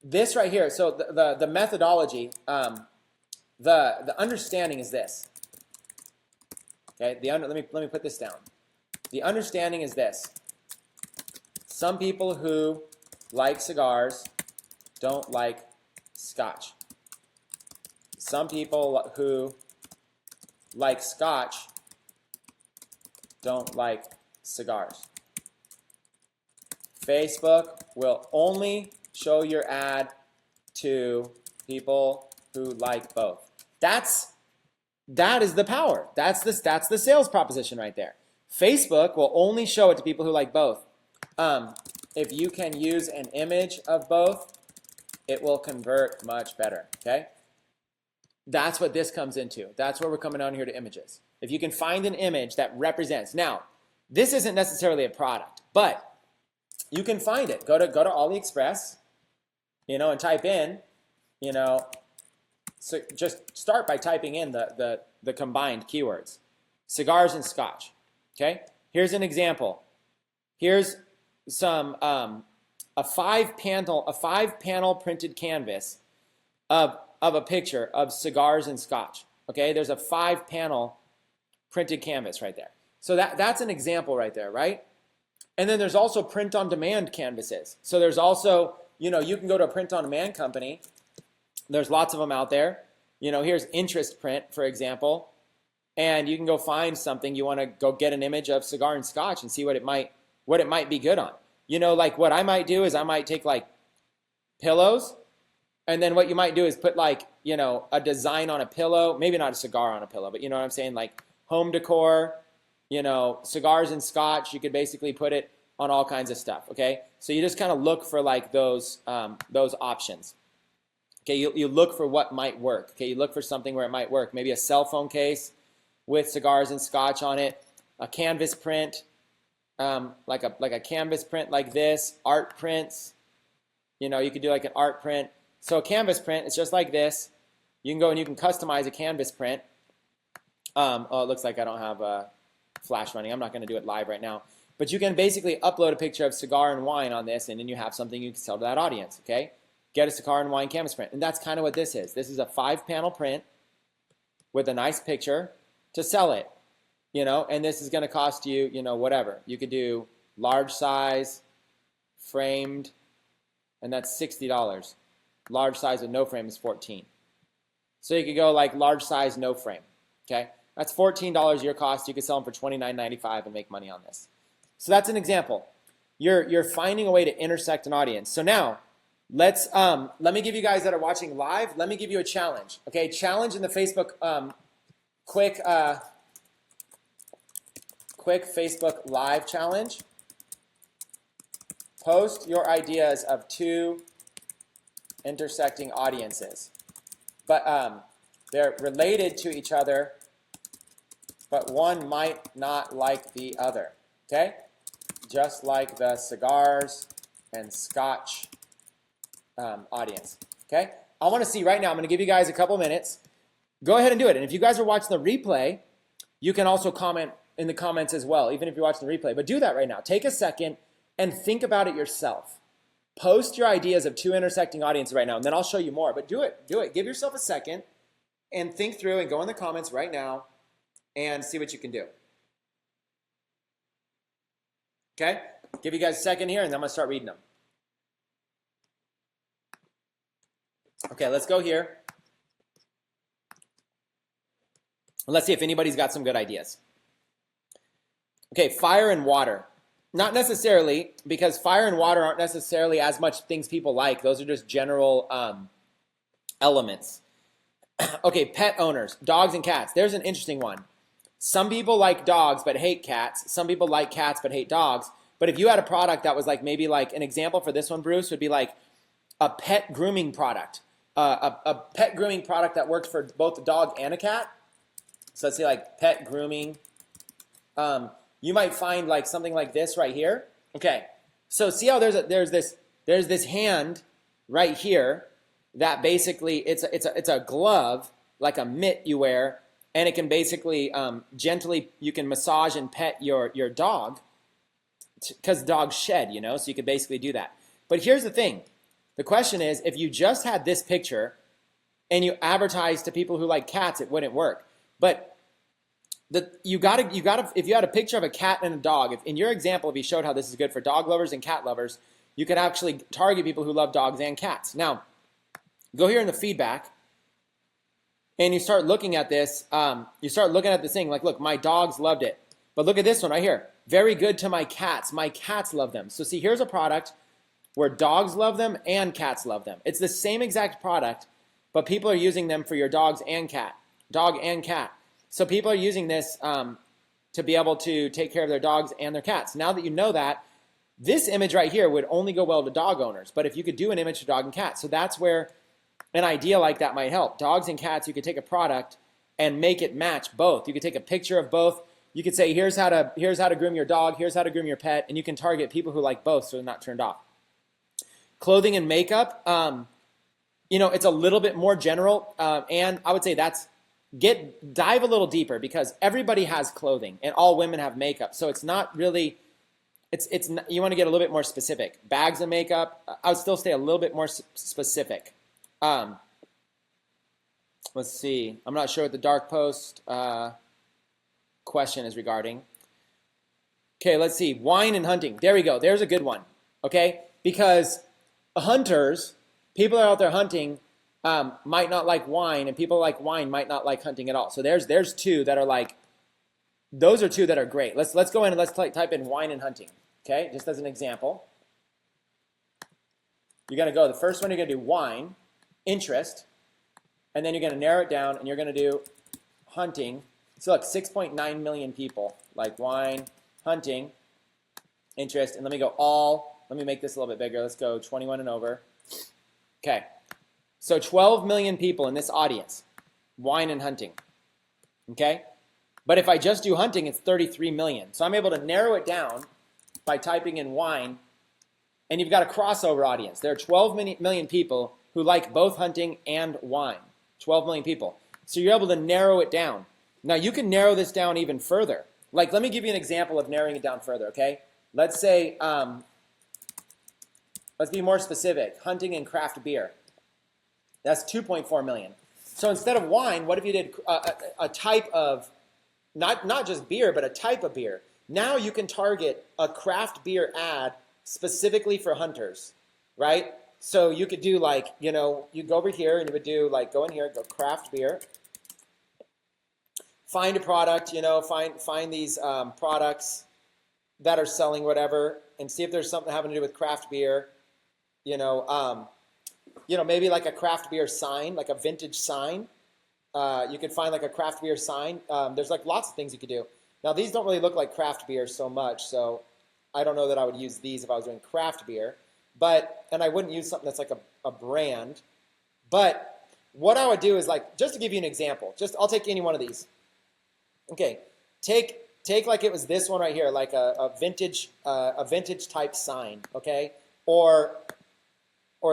[SPEAKER 1] this right here. So the methodology, the understanding is this. Okay, let me put this down. The understanding is this. Some people who like cigars don't like scotch. Some people who like scotch don't like cigars. Facebook will only show your ad to people who like both. That is the power. That's the sales proposition right there. Facebook will only show it to people who like both. If you can use an image of both, it will convert much better, okay? That's what this comes into. That's where we're coming down here to images. If you can find an image that represents. Now, this isn't necessarily a product, but you can find it. Go to AliExpress, and type in, so just start by typing in the combined keywords. Cigars and scotch, okay? Here's an example. Here's some a five panel printed canvas of a picture of cigars and scotch. Okay, there's a 5-panel printed canvas right there. So that's an example right there, right? And then there's also print-on-demand canvases. So there's also, you can go to a print-on-demand company. There's lots of them out there. Here's Interest Print, for example. And you can go find something. You want to go get an image of cigar and scotch and see what it might be good on. Like what I might do is I might take like pillows, and then what you might do is put like, a design on a pillow, maybe not a cigar on a pillow, but you know what I'm saying? Like home decor, cigars and scotch, you could basically put it on all kinds of stuff, okay? So you just kind of look for like those options. Okay, you look for what might work. Okay, you look for something where it might work. Maybe a cell phone case with cigars and scotch on it, a canvas print, like a canvas print like this, art prints. You could do like an art print. So a canvas print, it's just like this. You can go and you can customize a canvas print. Oh, it looks like I don't have a flash running. I'm not going to do it live right now. But you can basically upload a picture of cigar and wine on this, and then you have something you can sell to that audience, okay? Get a cigar and wine canvas print. And that's kind of what this is. This is a 5-panel print with a nice picture to sell it, and this is going to cost you, whatever. You could do large size, framed, and that's $60. Large size with no frame is $14. So you could go like large size, no frame, okay? That's $14 your cost. You could sell them for $29.95 and make money on this. So that's an example. You're finding a way to intersect an audience. So now, let me give you guys that are watching live, let me give you a challenge, okay? Challenge in the Facebook, quick Facebook Live challenge. Post your ideas of 2 intersecting audiences, but they're related to each other, but one might not like the other, okay? Just like the cigars and scotch audience, okay? I want to see right now, I'm going to give you guys a couple minutes. Go ahead and do it. And if you guys are watching the replay, you can also comment in the comments as well, even if you're watching the replay. But do that right now. Take a second and think about it yourself. Post your ideas of 2 intersecting audiences right now, and then I'll show you more. But do it. Do it. Give yourself a second and think through and go in the comments right now and see what you can do. Okay? Give you guys a second here, and then I'm going to start reading them. Okay, let's go here. Let's see if anybody's got some good ideas. Okay, fire and water. Not necessarily, because fire and water aren't necessarily as much things people like. Those are just general elements. Okay, pet owners, dogs and cats. There's an interesting one. Some people like dogs but hate cats. Some people like cats but hate dogs. But if you had a product that was like maybe like an example for this one, Bruce, would be like a pet grooming product. A pet grooming product that works for both a dog and a cat. So let's say like pet grooming. You might find like something like this right here. Okay, so see how there's this hand right here that basically it's a glove, like a mitt you wear, and it can basically gently, you can massage and pet your dog because dogs shed, so you could basically do that. But here's the thing. The question is, if you just had this picture and you advertise to people who like cats, it wouldn't work. But you gotta, if you had a picture of a cat and a dog, if in your example, if you showed how this is good for dog lovers and cat lovers, you can actually target people who love dogs and cats. Now, go here in the feedback, and you start looking at this. You start looking at this thing like, look, my dogs loved it. But look at this one right here. Very good to my cats. My cats love them. So see, here's a product where dogs love them and cats love them. It's the same exact product, but people are using them for your dog and cat. So people are using this to be able to take care of their dogs and their cats. Now that you know that, this image right here would only go well to dog owners. But if you could do an image to dog and cat, so that's where an idea like that might help. Dogs and cats, you could take a product and make it match both. You could take a picture of both. You could say, here's how to groom your dog, here's how to groom your pet, and you can target people who like both so they're not turned off. Clothing and makeup, it's a little bit more general, and I would say dive a little deeper because everybody has clothing and all women have makeup. So it's not really, you want to get a little bit more specific. Bags of makeup, I would still stay a little bit more specific. Let's see, I'm not sure what the dark post question is regarding. Okay, let's see, wine and hunting. There we go, there's a good one, okay? Because hunters, people that are out there hunting, might not like wine, and people like wine might not like hunting at all. So there's two that are like, those are two that are great. Let's go in and let's type in wine and hunting, okay? Just as an example. You're gonna go, the first one you're gonna do wine, interest, and then you're gonna narrow it down and you're gonna do hunting. So look, 6.9 million people like wine, hunting, interest, and let me make this a little bit bigger. Let's go 21 and over. Okay, so 12 million people in this audience, wine and hunting, okay? But if I just do hunting, it's 33 million. So I'm able to narrow it down by typing in wine, and you've got a crossover audience. There are 12 million people who like both hunting and wine, 12 million people. So you're able to narrow it down. Now you can narrow this down even further. Like, let me give you an example of narrowing it down further, okay? Let's say, let's be more specific, hunting and craft beer. That's 2.4 million. So instead of wine, what if you did a type of, not just beer, but a type of beer? Now you can target a craft beer ad specifically for hunters, right? So you could do like, you go over here and you would do like, go in here, go craft beer. Find a product, find these products that are selling whatever, and see if there's something having to do with craft beer. Maybe like a craft beer sign, like a vintage sign. You could find like a craft beer sign. There's like lots of things you could do. Now these don't really look like craft beer so much, so I don't know that I would use these if I was doing craft beer. And I wouldn't use something that's like a brand. But what I would do is like, just to give you an example, I'll take any one of these. Okay, take like it was this one right here, like a vintage type sign, okay? Or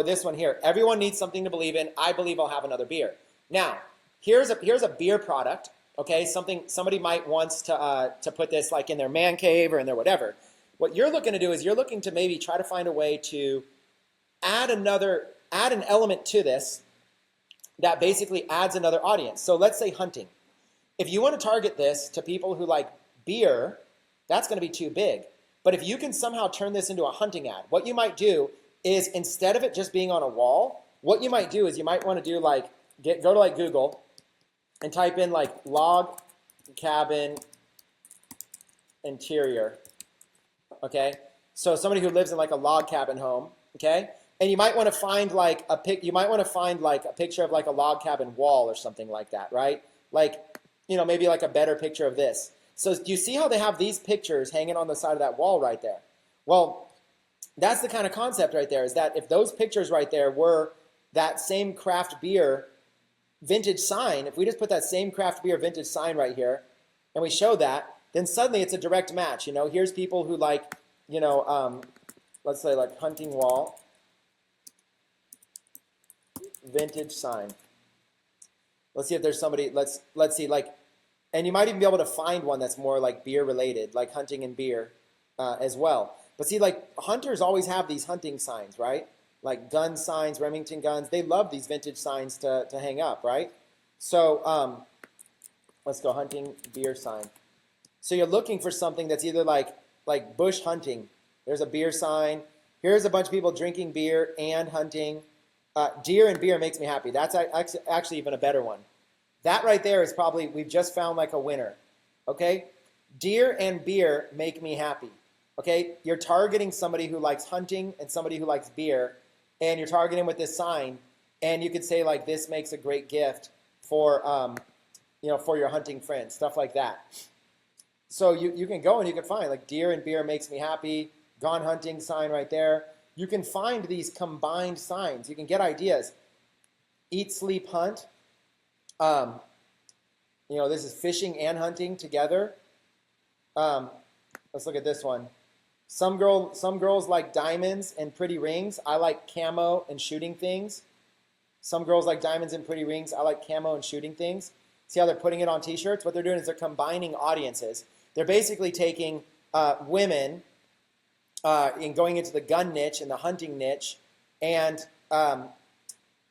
[SPEAKER 1] this one here. Everyone needs something to believe in. I believe I'll have another beer. Now, here's a beer product, okay? Somebody might want to put this like in their man cave or in their whatever. What you're looking to do is you're looking to maybe try to find a way to add an element to this that basically adds another audience. So let's say hunting. If you want to target this to people who like beer, that's going to be too big. But if you can somehow turn this into a hunting ad, what you might do is instead of it just being on a wall, what you might do is you might want to do like, go to like Google and type in like log cabin interior, okay? So somebody who lives in like a log cabin home, okay? And you might want to find like a picture of like a log cabin wall or something like that, right? Like, maybe like a better picture of this. So do you see how they have these pictures hanging on the side of that wall right there? Well, that's the kind of concept right there, is that if those pictures right there were that same craft beer vintage sign, if we just put that same craft beer vintage sign right here and we show that, then suddenly it's a direct match. Here's people who like, let's say like hunting wall, vintage sign. Let's see if there's somebody, let's see, like, and you might even be able to find one that's more like beer related, like hunting and beer as well. But see, like, hunters always have these hunting signs, right? Like gun signs, Remington guns. They love these vintage signs to hang up, right? So let's go hunting beer sign. So you're looking for something that's either like bush hunting. There's a beer sign. Here's a bunch of people drinking beer and hunting. Deer and beer makes me happy. That's actually even a better one. That right there is probably, we've just found like a winner. Okay? Deer and beer make me happy. Okay? You're targeting somebody who likes hunting and somebody who likes beer, and you're targeting with this sign, and you could say like, this makes a great gift for, for your hunting friends, stuff like that. So you can go and you can find like deer and beer makes me happy, gone hunting sign right there. You can find these combined signs. You can get ideas. Eat, sleep, hunt. This is fishing and hunting together. Let's look at this one. Some girls like diamonds and pretty rings. I like camo and shooting things. Some girls like diamonds and pretty rings. I like camo and shooting things. See how they're putting it on t-shirts? What they're doing is they're combining audiences. They're basically taking women and going into the gun niche and the hunting niche. And,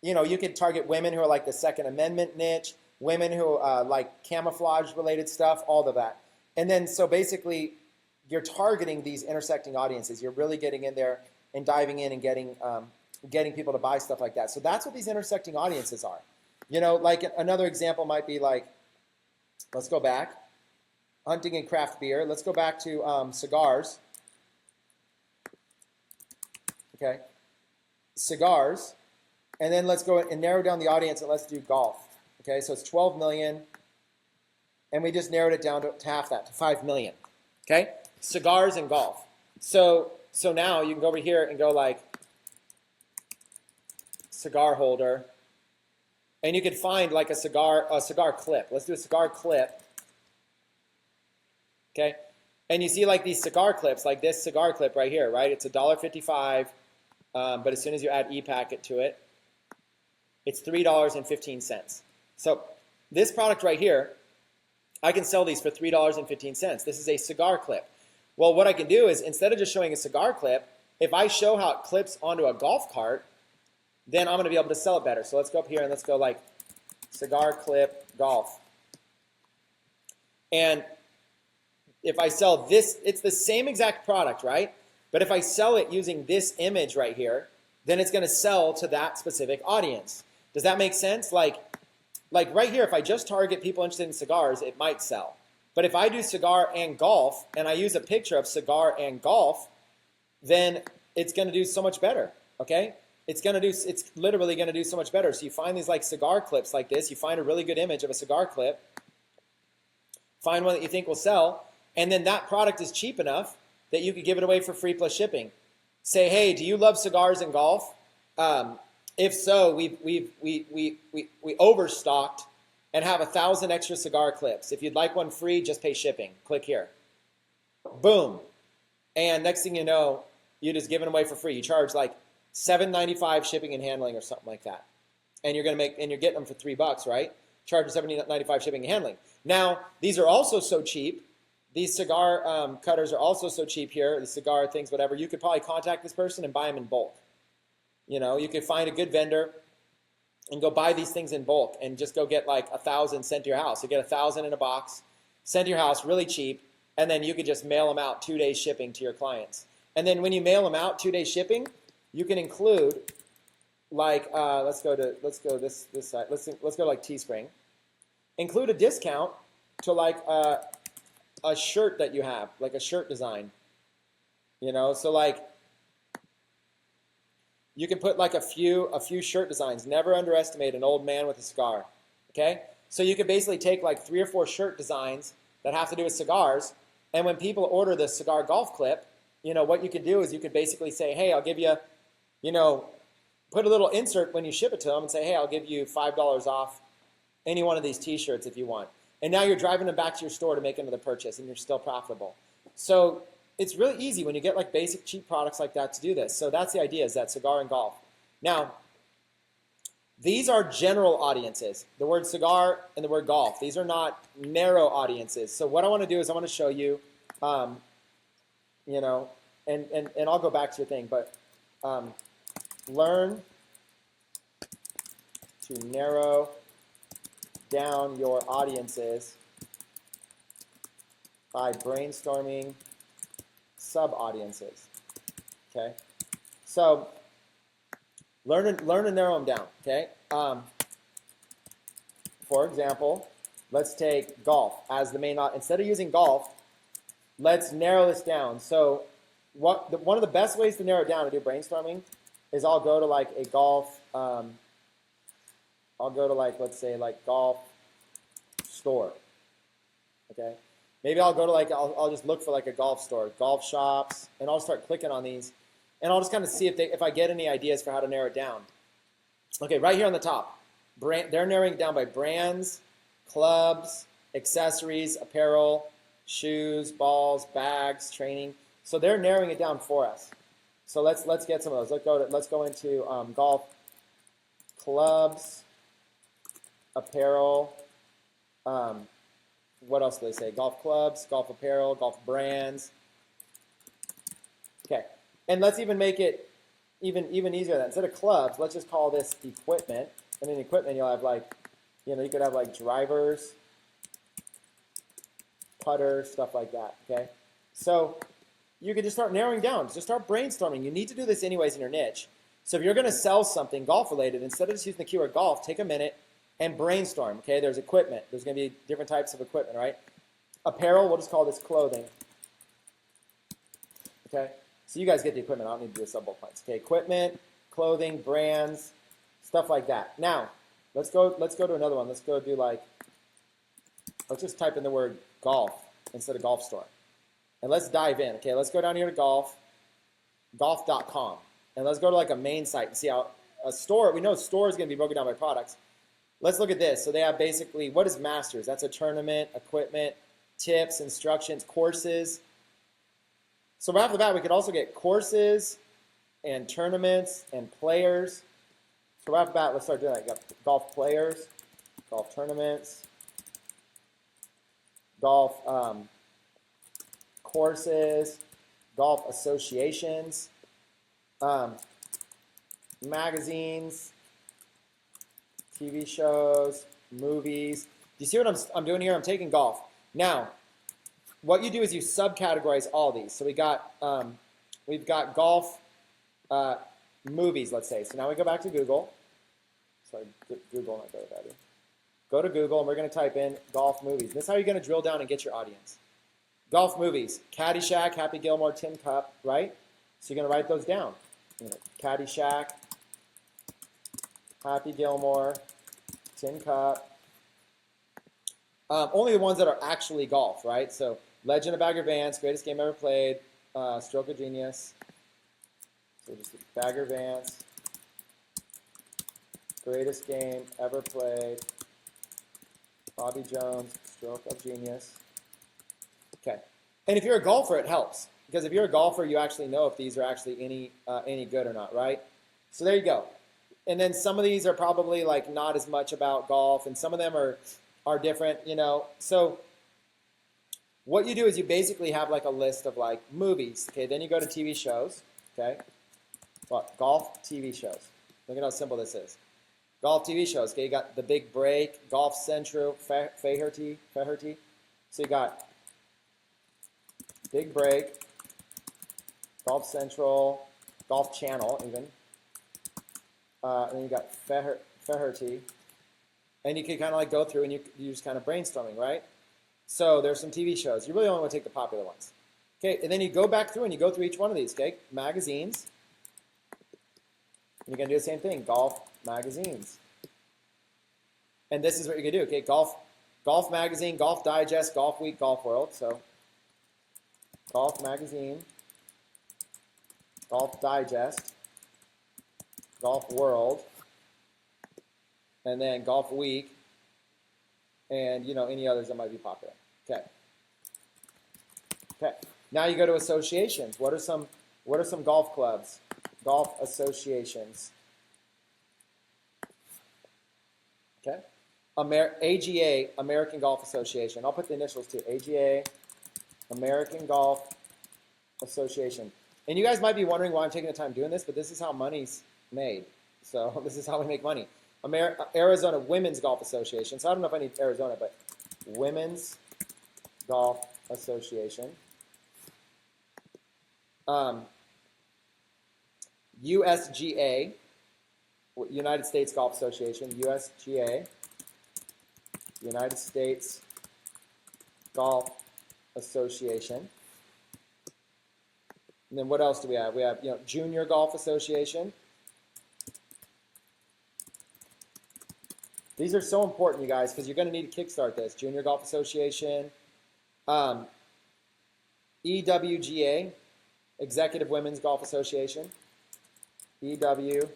[SPEAKER 1] you could target women who are like the Second Amendment niche, women who like camouflage-related stuff, all of that. And then so basically you're targeting these intersecting audiences. You're really getting in there and diving in and getting people to buy stuff like that. So that's what these intersecting audiences are. Like another example might be like, let's go back. Hunting and craft beer. Let's go back to cigars. Okay. Cigars. And then let's go and narrow down the audience and let's do golf. Okay, so it's 12 million. And we just narrowed it down to half that, to 5 million. Okay? Cigars and golf. So now you can go over here and go like cigar holder. And you can find like a cigar clip. Let's do a cigar clip. Okay? And you see like these cigar clips, like this cigar clip right here, right? It's $1.55, but as soon as you add e-packet to it, it's $3.15. So this product right here, I can sell these for $3.15. This is a cigar clip. Well, what I can do is instead of just showing a cigar clip, if I show how it clips onto a golf cart, then I'm going to be able to sell it better. So let's go up here and let's go like cigar clip golf. And if I sell this, it's the same exact product, right? But if I sell it using this image right here, then it's going to sell to that specific audience. Does that make sense? Like right here, if I just target people interested in cigars, it might sell. But if I do cigar and golf, and I use a picture of cigar and golf, then it's going to do so much better, okay? It's literally going to do so much better. So you find these like cigar clips like this. You find a really good image of a cigar clip. Find one that you think will sell. And then that product is cheap enough that you could give it away for free plus shipping. Say, hey, do you love cigars and golf? If so, we overstocked and have 1,000 extra cigar clips. If you'd like one free, just pay shipping. Click here. Boom. And next thing you know, you're just giving away for free. You charge like $7.95 shipping and handling or something like that. And you're getting them for $3, right? Charge $7.95 shipping and handling. Now, these are also so cheap. These cigar cutters are also so cheap here, the cigar things, whatever. You could probably contact this person and buy them in bulk. You could find a good vendor and go buy these things in bulk and just go get like 1,000 sent to your house. You get 1,000 in a box, sent to your house really cheap, and then you could just mail them out 2 days shipping to your clients. And then when you mail them out 2 days shipping, you can include like let's go this side. Let's go like Teespring. Include a discount to like a shirt that you have, like a shirt design. So like you can put like a few shirt designs. Never underestimate an old man with a cigar. Okay? So you could basically take like 3 or 4 shirt designs that have to do with cigars, and when people order the cigar golf clip, what you could do is you could basically say, hey, I'll give you, put a little insert when you ship it to them and say, hey, I'll give you $5 off any one of these t-shirts if you want. And now you're driving them back to your store to make another purchase, and you're still profitable. So it's really easy when you get like basic cheap products like that to do this. So that's the idea, is that cigar and golf. Now, these are general audiences, the word cigar and the word golf. These are not narrow audiences. So what I want to do is I want to show you, and I'll go back to your thing, but learn to narrow down your audiences by brainstorming sub-audiences, okay? So learn to narrow them down, okay? For example, let's take golf as the main. Instead of using golf, let's narrow this down. So one of the best ways to narrow it down to do brainstorming is I'll go to like a golf, I'll go to like, let's say like golf store, okay? Maybe I'll go to like, I'll just look for like a golf store, golf shops, and I'll start clicking on these, and I'll just kind of see if I get any ideas for how to narrow it down. Okay, right here on the top, they're narrowing it down by brands, clubs, accessories, apparel, shoes, balls, bags, training. So they're narrowing it down for us. So let's get some of those. Let's go into golf clubs, apparel. What else do they say? Golf clubs, golf apparel, golf brands. Okay, and let's even make it even easier than that. Instead of clubs, let's just call this equipment. And in equipment, you'll have like, you could have like drivers, putters, stuff like that, okay? So you can just start narrowing down. Just start brainstorming. You need to do this anyways in your niche. So if you're going to sell something golf-related, instead of just using the keyword golf, take a minute and brainstorm, okay? There's equipment. There's going to be different types of equipment, right? Apparel, we'll just call this clothing, okay? So you guys get the equipment. I don't need to do the sub-bullet points, okay? Equipment, clothing, brands, stuff like that. Now, let's go to another one. Let's go do like, let's just type in the word golf instead of golf store. And let's dive in, okay? Let's go down here to golf.com. And let's go to like a main site and see how a store, we know a store is going to be broken down by products. Let's look at this. So they have basically, what is Masters? That's a tournament, equipment, tips, instructions, courses. So right off the bat, we could also get courses and tournaments and players. So right off the bat, let's start doing that. You got golf players, golf tournaments, golf courses, golf associations, magazines, TV shows, movies. Do you see what I'm doing here? I'm taking golf. Now, what you do is you subcategorize all these. So we've got golf movies, let's say. So now we go back to Google. Sorry, Google, not GoDaddy. Go to Google, and we're going to type in golf movies. This is how you're going to drill down and get your audience. Golf movies, Caddyshack, Happy Gilmore, Tin Cup, right? So you're going to write those down. Caddyshack, Happy Gilmore, Tin Cup. Only the ones that are actually golf, right? So Legend of Bagger Vance, greatest game ever played, Stroke of Genius. So just Bagger Vance, greatest game ever played, Bobby Jones, Stroke of Genius. Okay. And if you're a golfer, it helps. Because if you're a golfer, you actually know if these are actually any good or not, right? So there you go. And then some of these are probably like not as much about golf, and some of them are different, So what you do is you basically have like a list of like movies. Okay, then you go to TV shows. Okay, well, golf TV shows. Look at how simple this is. Golf TV shows. Okay, you got The Big Break, Golf Central, Faherty. So you got Big Break, Golf Central, Golf Channel even. And then you got Faherty. And you can kind of like go through and you just kind of brainstorming, right? So there's some TV shows. You really only want to take the popular ones. Okay, and then you go back through and you go through each one of these, okay? Magazines. And you're going to do the same thing, golf magazines. And this is what you're going to do, okay? Golf magazine, Golf Digest, Golf Week, Golf World. So golf magazine, Golf Digest, Golf World, and then Golf Week, and any others that might be popular. Okay. Okay. Now you go to associations. What are some golf clubs? Golf associations. Okay. AGA, American Golf Association. I'll put the initials too. AGA, American Golf Association. And you guys might be wondering why I'm taking the time doing this, but this is how money's made. So this is how we make money. Arizona Women's Golf Association. So I don't know if I need Arizona, but Women's Golf Association. USGA, United States Golf Association, USGA, United States Golf Association. And then what else do we have? We have, Junior Golf Association. These are so important, you guys, because you're going to need to kickstart this. Junior Golf Association, EWGA, Executive Women's Golf Association, EWGA,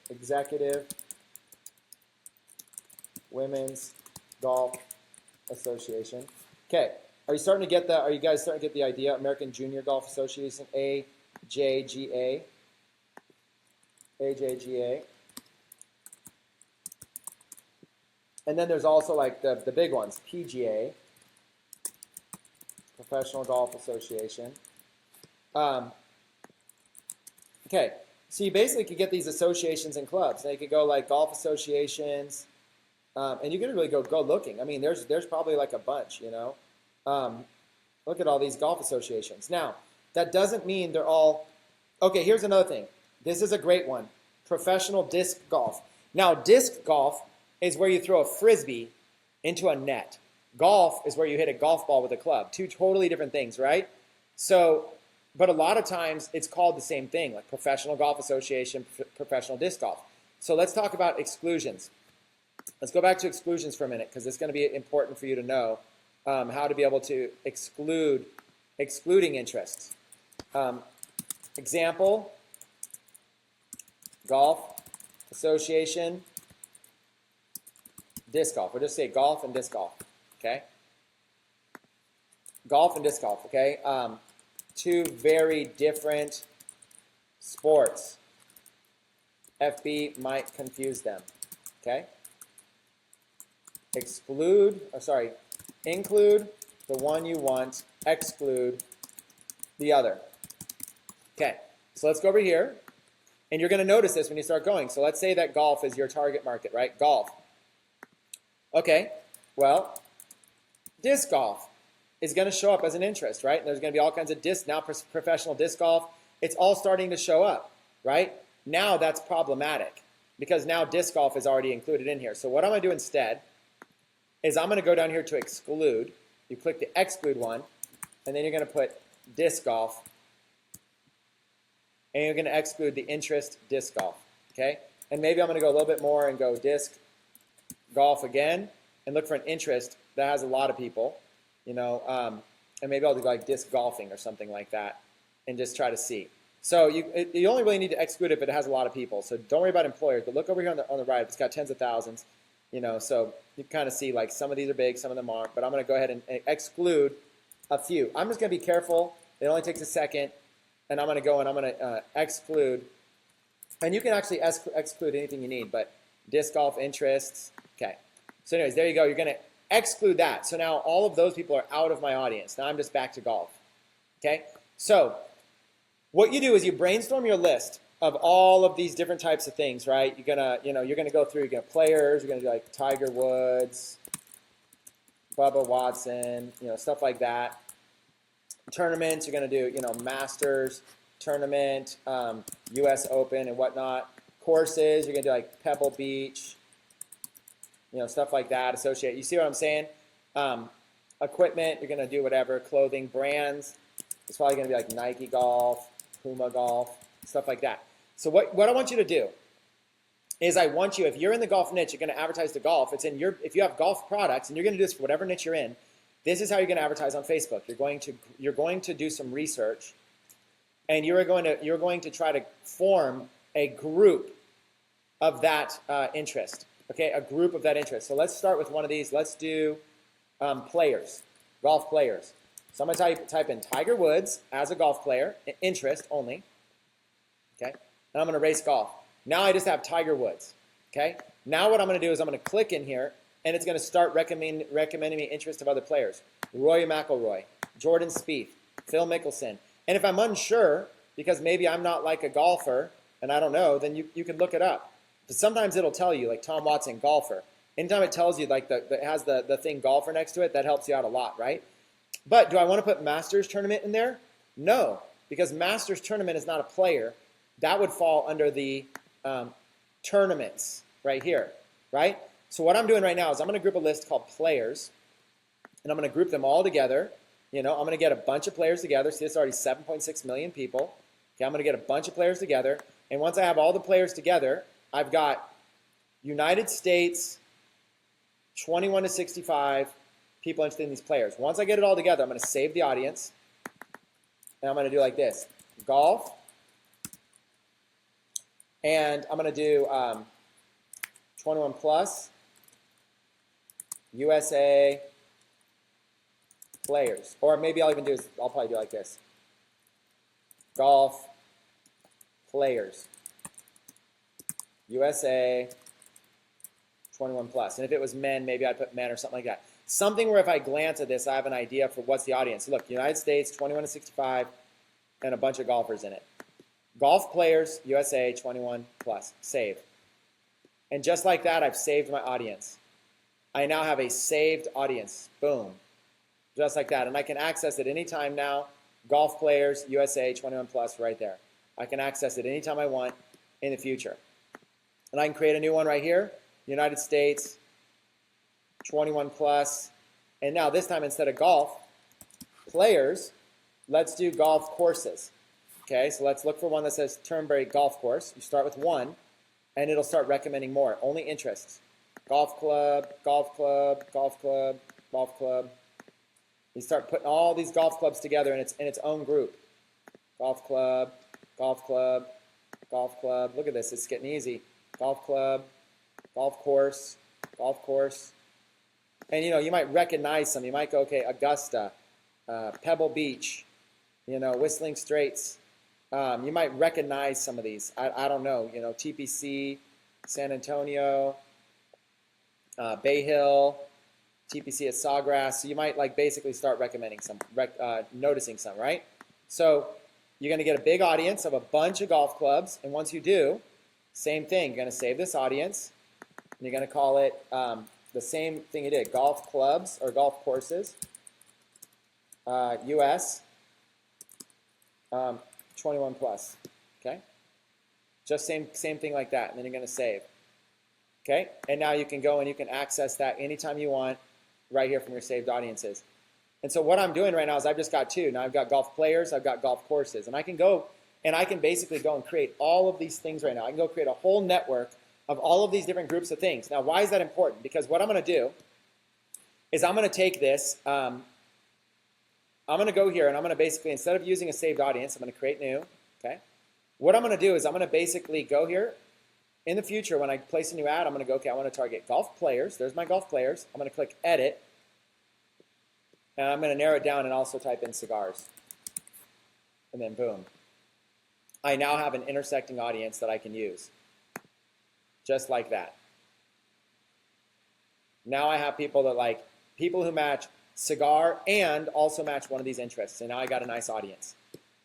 [SPEAKER 1] Executive Women's Golf Association. Okay, are you guys starting to get the idea? American Junior Golf Association, AJGA, AJGA. And then there's also like the big ones, PGA, Professional Golf Association. Okay, so you basically could get these associations and clubs. Now you could go like golf associations, and you could really go looking. I mean, there's probably like a bunch, Look at all these golf associations. Now, that doesn't mean they're all. Okay, here's another thing. This is a great one. Professional disc golf. Now, disc golf is where you throw a frisbee into a net. Golf is where you hit a golf ball with a club. Two totally different things, right? So, but a lot of times it's called the same thing, like Professional Golf Association, Professional Disc Golf. So let's talk about exclusions. Let's go back to exclusions for a minute, because it's going to be important for you to know how to be able to excluding interests. Example, Golf Association, disc golf. We'll just say golf and disc golf, okay? Golf and disc golf, okay? Two very include sports. FB might confuse them, okay? Include the one you want, exclude the other. Okay, so let's go over here, and you're going to notice this when you start going. So let's say that golf is your target market, right? Golf. Okay, well, disc golf is going to show up as an interest, right? And there's going to be all kinds of disc, now professional disc golf. It's all starting to show up, right? Now that's problematic because now disc golf is already included in here. So what I'm going to do instead is I'm going to go down here to exclude. You click the exclude one, and then you're going to put disc golf, and you're going to exclude the interest disc golf, okay? And maybe I'm going to go a little bit more and go disc golf again and look for an interest that has a lot of people, and maybe I'll do like disc golfing or something like that and just try to see. So you only really need to exclude it if it has a lot of people. So don't worry about employers, but look over here on the right. It's got tens of thousands, so you kind of see like some of these are big, some of them aren't, but I'm going to go ahead and exclude a few. I'm just going to be careful. It only takes a second, and I'm going to go and I'm going to exclude, and you can actually exclude anything you need, but disc golf interests. Okay. So anyways, there you go. You're going to exclude that. So now all of those people are out of my audience. Now I'm just back to golf. Okay. So what you do is you brainstorm your list of all of these different types of things, right? You're gonna go through. You're gonna players. You're gonna do like Tiger Woods, Bubba Watson, stuff like that. Tournaments. You're gonna do, Masters tournament, U.S. Open and whatnot. Courses. You're gonna do like Pebble Beach. Stuff like that. Associate. You see what I'm saying? Equipment. You're gonna do whatever. Clothing. Brands. It's probably gonna be like Nike Golf, Puma Golf, stuff like that. So what I want you to do is I want you, if you're in the golf niche, you're going to advertise the golf. If you have golf products and you're going to do this for whatever niche you're in, this is how you're going to advertise on Facebook. You're going to do some research, and you're going to try to form a group of that interest. Okay, a group of that interest. So let's start with one of these. Let's do players, golf players. So I'm going to type in Tiger Woods as a golf player, interest only, okay? And I'm going to race golf. Now I just have Tiger Woods, okay? Now what I'm going to do is I'm going to click in here, and it's going to start recommending me interest of other players. Rory McIlroy, Jordan Spieth, Phil Mickelson. And if I'm unsure, because maybe I'm not like a golfer, and I don't know, then you can look it up. But sometimes it'll tell you, like Tom Watson, golfer. Anytime it tells you, like, it has the thing golfer next to it, that helps you out a lot, right? But do I want to put Masters tournament in there? No, because Masters tournament is not a player. that would fall under the tournaments right here, right? So what I'm doing right now is I'm going to group a list called players, and I'm going to group them all together. I'm going to get a bunch of players together. See, it's already 7.6 million people. Okay, I'm going to get a bunch of players together, and once I have all the players together, I've got United States, 21 to 65 people interested in these players. Once I get it all together, I'm going to save the audience, and I'm going to do like this: golf, and I'm going to do 21 plus, USA, players. Or maybe I'll even do is I'll probably do like this: golf, players, USA, 21 plus. And if it was men, maybe I'd put men or something like that. Something where if I glance at this, I have an idea for what's the audience. Look, United States, 21 to 65, and a bunch of golfers in it. Golf players, USA, 21 plus. Save. And just like that, I've saved my audience. I now have a saved audience. Boom. Just like that. And I can access it anytime now. Golf players, USA, 21 plus, right there. I can access it anytime I want in the future. And I can create a new one right here. United States, 21 plus. And now this time, instead of golf players, let's do golf courses. Okay, so let's look for one that says Turnberry Golf Course. You start with one, and it'll start recommending more. Only interests. Golf club, golf club, golf club, golf club. You start putting all these golf clubs together in its own group. Golf club, golf club, golf club. Look at this, it's getting easy. Golf club, golf course, golf course. And you might recognize some. You might go, okay, Augusta, Pebble Beach, Whistling Straits. You might recognize some of these. I don't know, TPC, San Antonio, Bay Hill, TPC at Sawgrass. So you might basically start recommending some, noticing some, right? So you're going to get a big audience of a bunch of golf clubs, and once you do, same thing. You're going to save this audience, and you're going to call it the same thing you did: golf clubs or golf courses, US, 21 plus. Okay, just same thing like that, and then you're going to save. Okay, and now you can go and you can access that anytime you want, right here from your saved audiences. And so what I'm doing right now is I've just got two. Now I've got golf players, I've got golf courses, and I can go and I can basically go and create all of these things right now. I can go create a whole network of all of these different groups of things. Now, why is that important? Because what I'm going to do is I'm going to take this, I'm going to go here and I'm going to basically, instead of using a saved audience, I'm going to create new, okay? What I'm going to do is I'm going to basically go here. In the future, when I place a new ad, I'm going to go, okay, I want to target golf players. There's my golf players. I'm going to click edit, and I'm going to narrow it down and also type in cigars. And then boom. I now have an intersecting audience that I can use. Just like that. Now I have people that people who match cigar and also match one of these interests. And now I got a nice audience.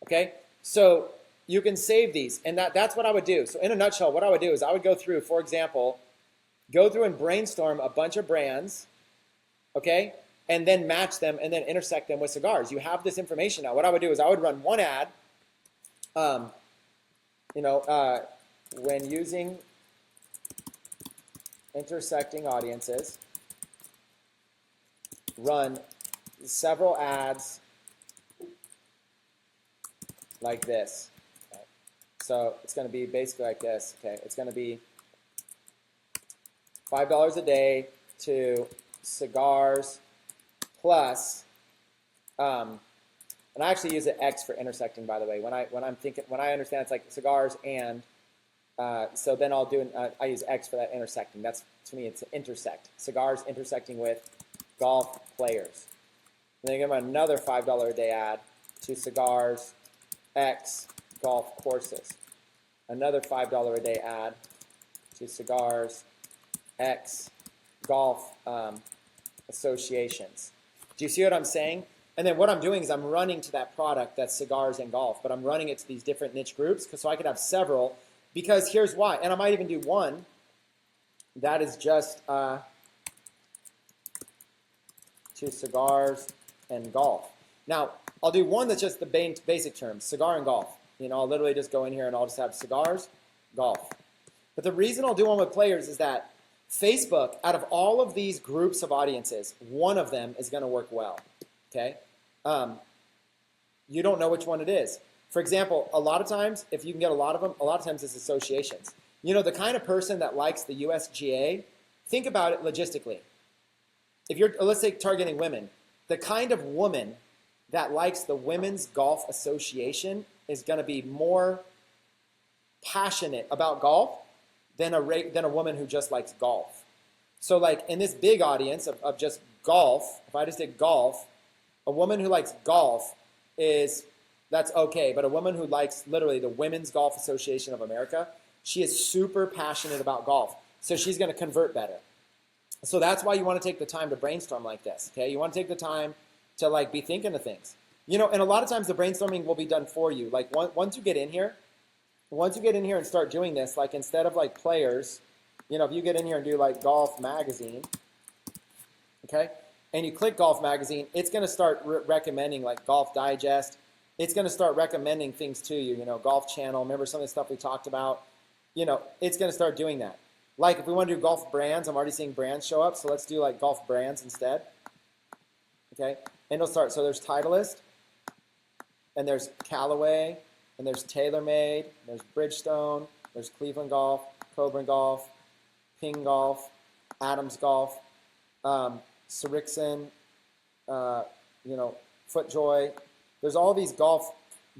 [SPEAKER 1] Okay? So you can save these, and that's what I would do. So in a nutshell, what I would do is I would go through, for example, go through and brainstorm a bunch of brands, okay, and then match them and then intersect them with cigars. You have this information now. What I would do is I would run one ad, when using intersecting audiences, run several ads like this. Okay. So it's going to be basically like this. Okay, it's going to be $5 a day to cigars plus, and I actually use an X for intersecting, by the way. When I understand it's like cigars and, so then I'll do I use X for that intersecting. That's, to me, it's intersect. Cigars intersecting with golf players. And then you give them another $5 a day ad to cigars X golf courses. Another $5 a day ad to cigars X golf associations. Do you see what I'm saying? And then what I'm doing is I'm running to that product that's cigars and golf, but I'm running it to these different niche groups so I could have several, because here's why. And I might even do one that is just to cigars and golf. Now, I'll do one that's just the basic terms, cigar and golf. You know, I'll literally just go in here and I'll just have cigars, golf. But the reason I'll do one with players is that Facebook, out of all of these groups of audiences, one of them is going to work well, okay? You don't know which one it is. For example, a lot of times, if you can get a lot of them, a lot of times it's associations. You know, the kind of person that likes the USGA, think about it logistically. If you're, let's say, targeting women, the kind of woman that likes the Women's Golf Association is going to be more passionate about golf than a woman who just likes golf. So like in this big audience of just golf, if I just did golf, a woman who likes golf that's okay, but a woman who likes literally the Women's Golf Association of America, she is super passionate about golf. So she's going to convert better. So that's why you want to take the time to brainstorm like this, okay? You want to take the time to like be thinking of things. You know, and a lot of times the brainstorming will be done for you. Like once you get in here and start doing this, like instead of like players, you know, if you get in here and do like golf magazine, okay, and you click golf magazine, it's going to start recommending like Golf Digest. It's going to start recommending things to you, you know, Golf Channel. Remember some of the stuff we talked about? You know, it's going to start doing that. Like if we want to do golf brands, I'm already seeing brands show up, so let's do like golf brands instead. Okay, and it'll start. So there's Titleist, and there's Callaway, and there's TaylorMade, there's Bridgestone, there's Cleveland Golf, Coburn Golf, Ping Golf, Adams Golf, Srixon, you know, FootJoy. There's all these golf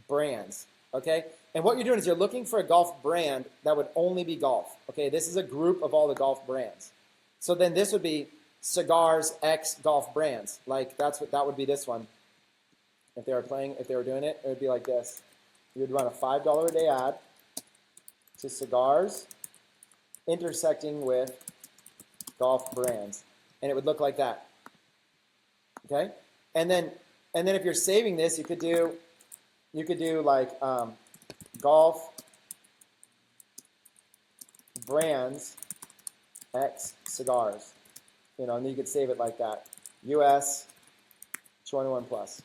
[SPEAKER 1] brands, okay? And what you're doing is you're looking for a golf brand that would only be golf, okay? This is a group of all the golf brands. So then this would be cigars X golf brands. Like that would be this one. If they were doing it, it would be like this. You would run a $5 a day ad to cigars intersecting with golf brands. And it would look like that, okay? And then if you're saving this, you could do like golf brands X cigars, you know, and you could save it like that. US 21 plus.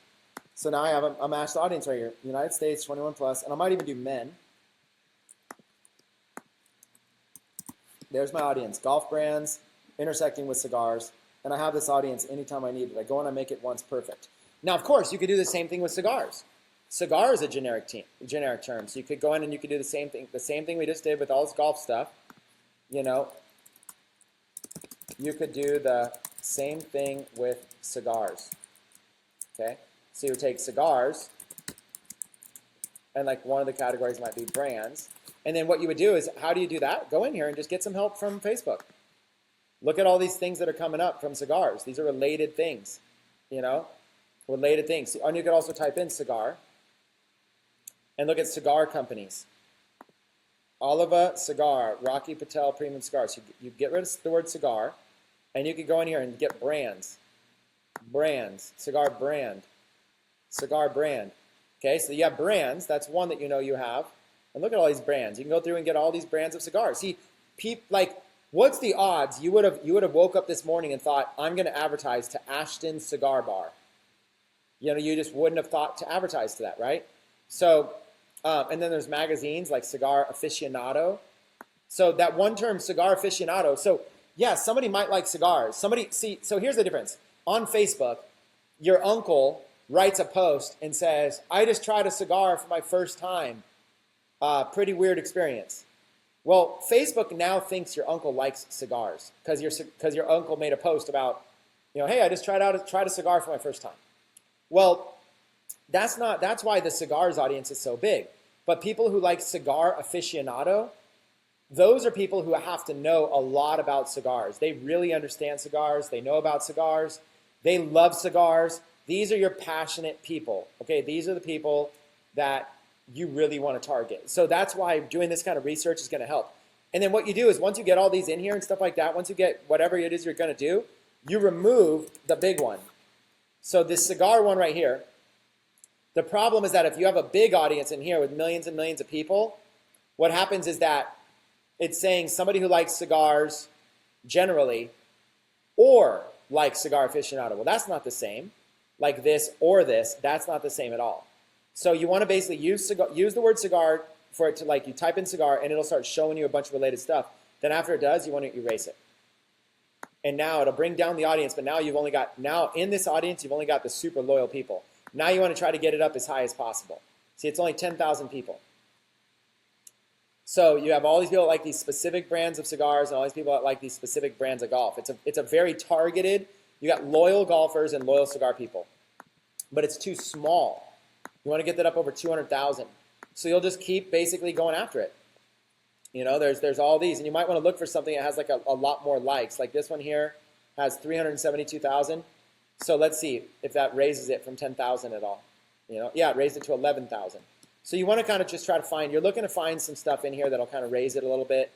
[SPEAKER 1] So now I have a matched audience right here. United States 21 plus, and I might even do men. There's my audience. Golf brands intersecting with cigars, and I have this audience anytime I need it. I go and I make it once perfect. Now, of course, you could do the same thing with cigars. Cigar is a generic term, so you could go in and you could do the same thing we just did with all this golf stuff. You know, you could do the same thing with cigars. Okay, so you would take cigars, and like one of the categories might be brands. And then what you would do is, how do you do that? Go in here and just get some help from Facebook. Look at all these things that are coming up from cigars. These are related things, you know, related things. And you could also type in cigar and look at cigar companies. Oliva Cigar, Rocky Patel Premium Cigars. So you get rid of the word cigar, and you could go in here and get brands. Brands, cigar brand, cigar brand. Okay, so you have brands. That's one that you know you have. And look at all these brands. You can go through and get all these brands of cigars. See, like, what's the odds you would have woke up this morning and thought, I'm going to advertise to Ashton Cigar Bar? You know, you just wouldn't have thought to advertise to that, right? So, and then there's magazines like Cigar Aficionado. So that one term, Cigar Aficionado. So yeah, somebody might like cigars. So here's the difference. On Facebook, your uncle writes a post and says, I just tried a cigar for my first time. Pretty weird experience. Well, Facebook now thinks your uncle likes cigars because your uncle made a post about, you know, hey, I just tried a cigar for my first time. Well, that's why the cigars audience is so big. But people who like cigar aficionado, those are people who have to know a lot about cigars. They really understand cigars. They know about cigars. They love cigars. These are your passionate people. Okay, these are the people that you really want to target. So that's why doing this kind of research is going to help. And then what you do is once you get all these in here and stuff like that, once you get whatever it is you're going to do, you remove the big one. So this cigar one right here, the problem is that if you have a big audience in here with millions and millions of people, what happens is that it's saying somebody who likes cigars generally or likes cigar aficionado. Well, that's not the same. Like this or this, that's not the same at all. So you want to basically use the word cigar for it to, like, you type in cigar and it'll start showing you a bunch of related stuff. Then after it does, you want to erase it. And now it'll bring down the audience, but now in this audience, you've only got the super loyal people. Now you want to try to get it up as high as possible. See, it's only 10,000 people. So you have all these people that like these specific brands of cigars and all these people that like these specific brands of golf. It's a very targeted, you got loyal golfers and loyal cigar people. But it's too small. You want to get that up over 200,000. So you'll just keep basically going after it. You know, there's all these, and you might want to look for something that has like a lot more likes. Like this one here has 372,000. So let's see if that raises it from 10,000 at all. You know, yeah, it raised it to 11,000. So you want to kind of just try to find, you're looking to find some stuff in here that'll kind of raise it a little bit.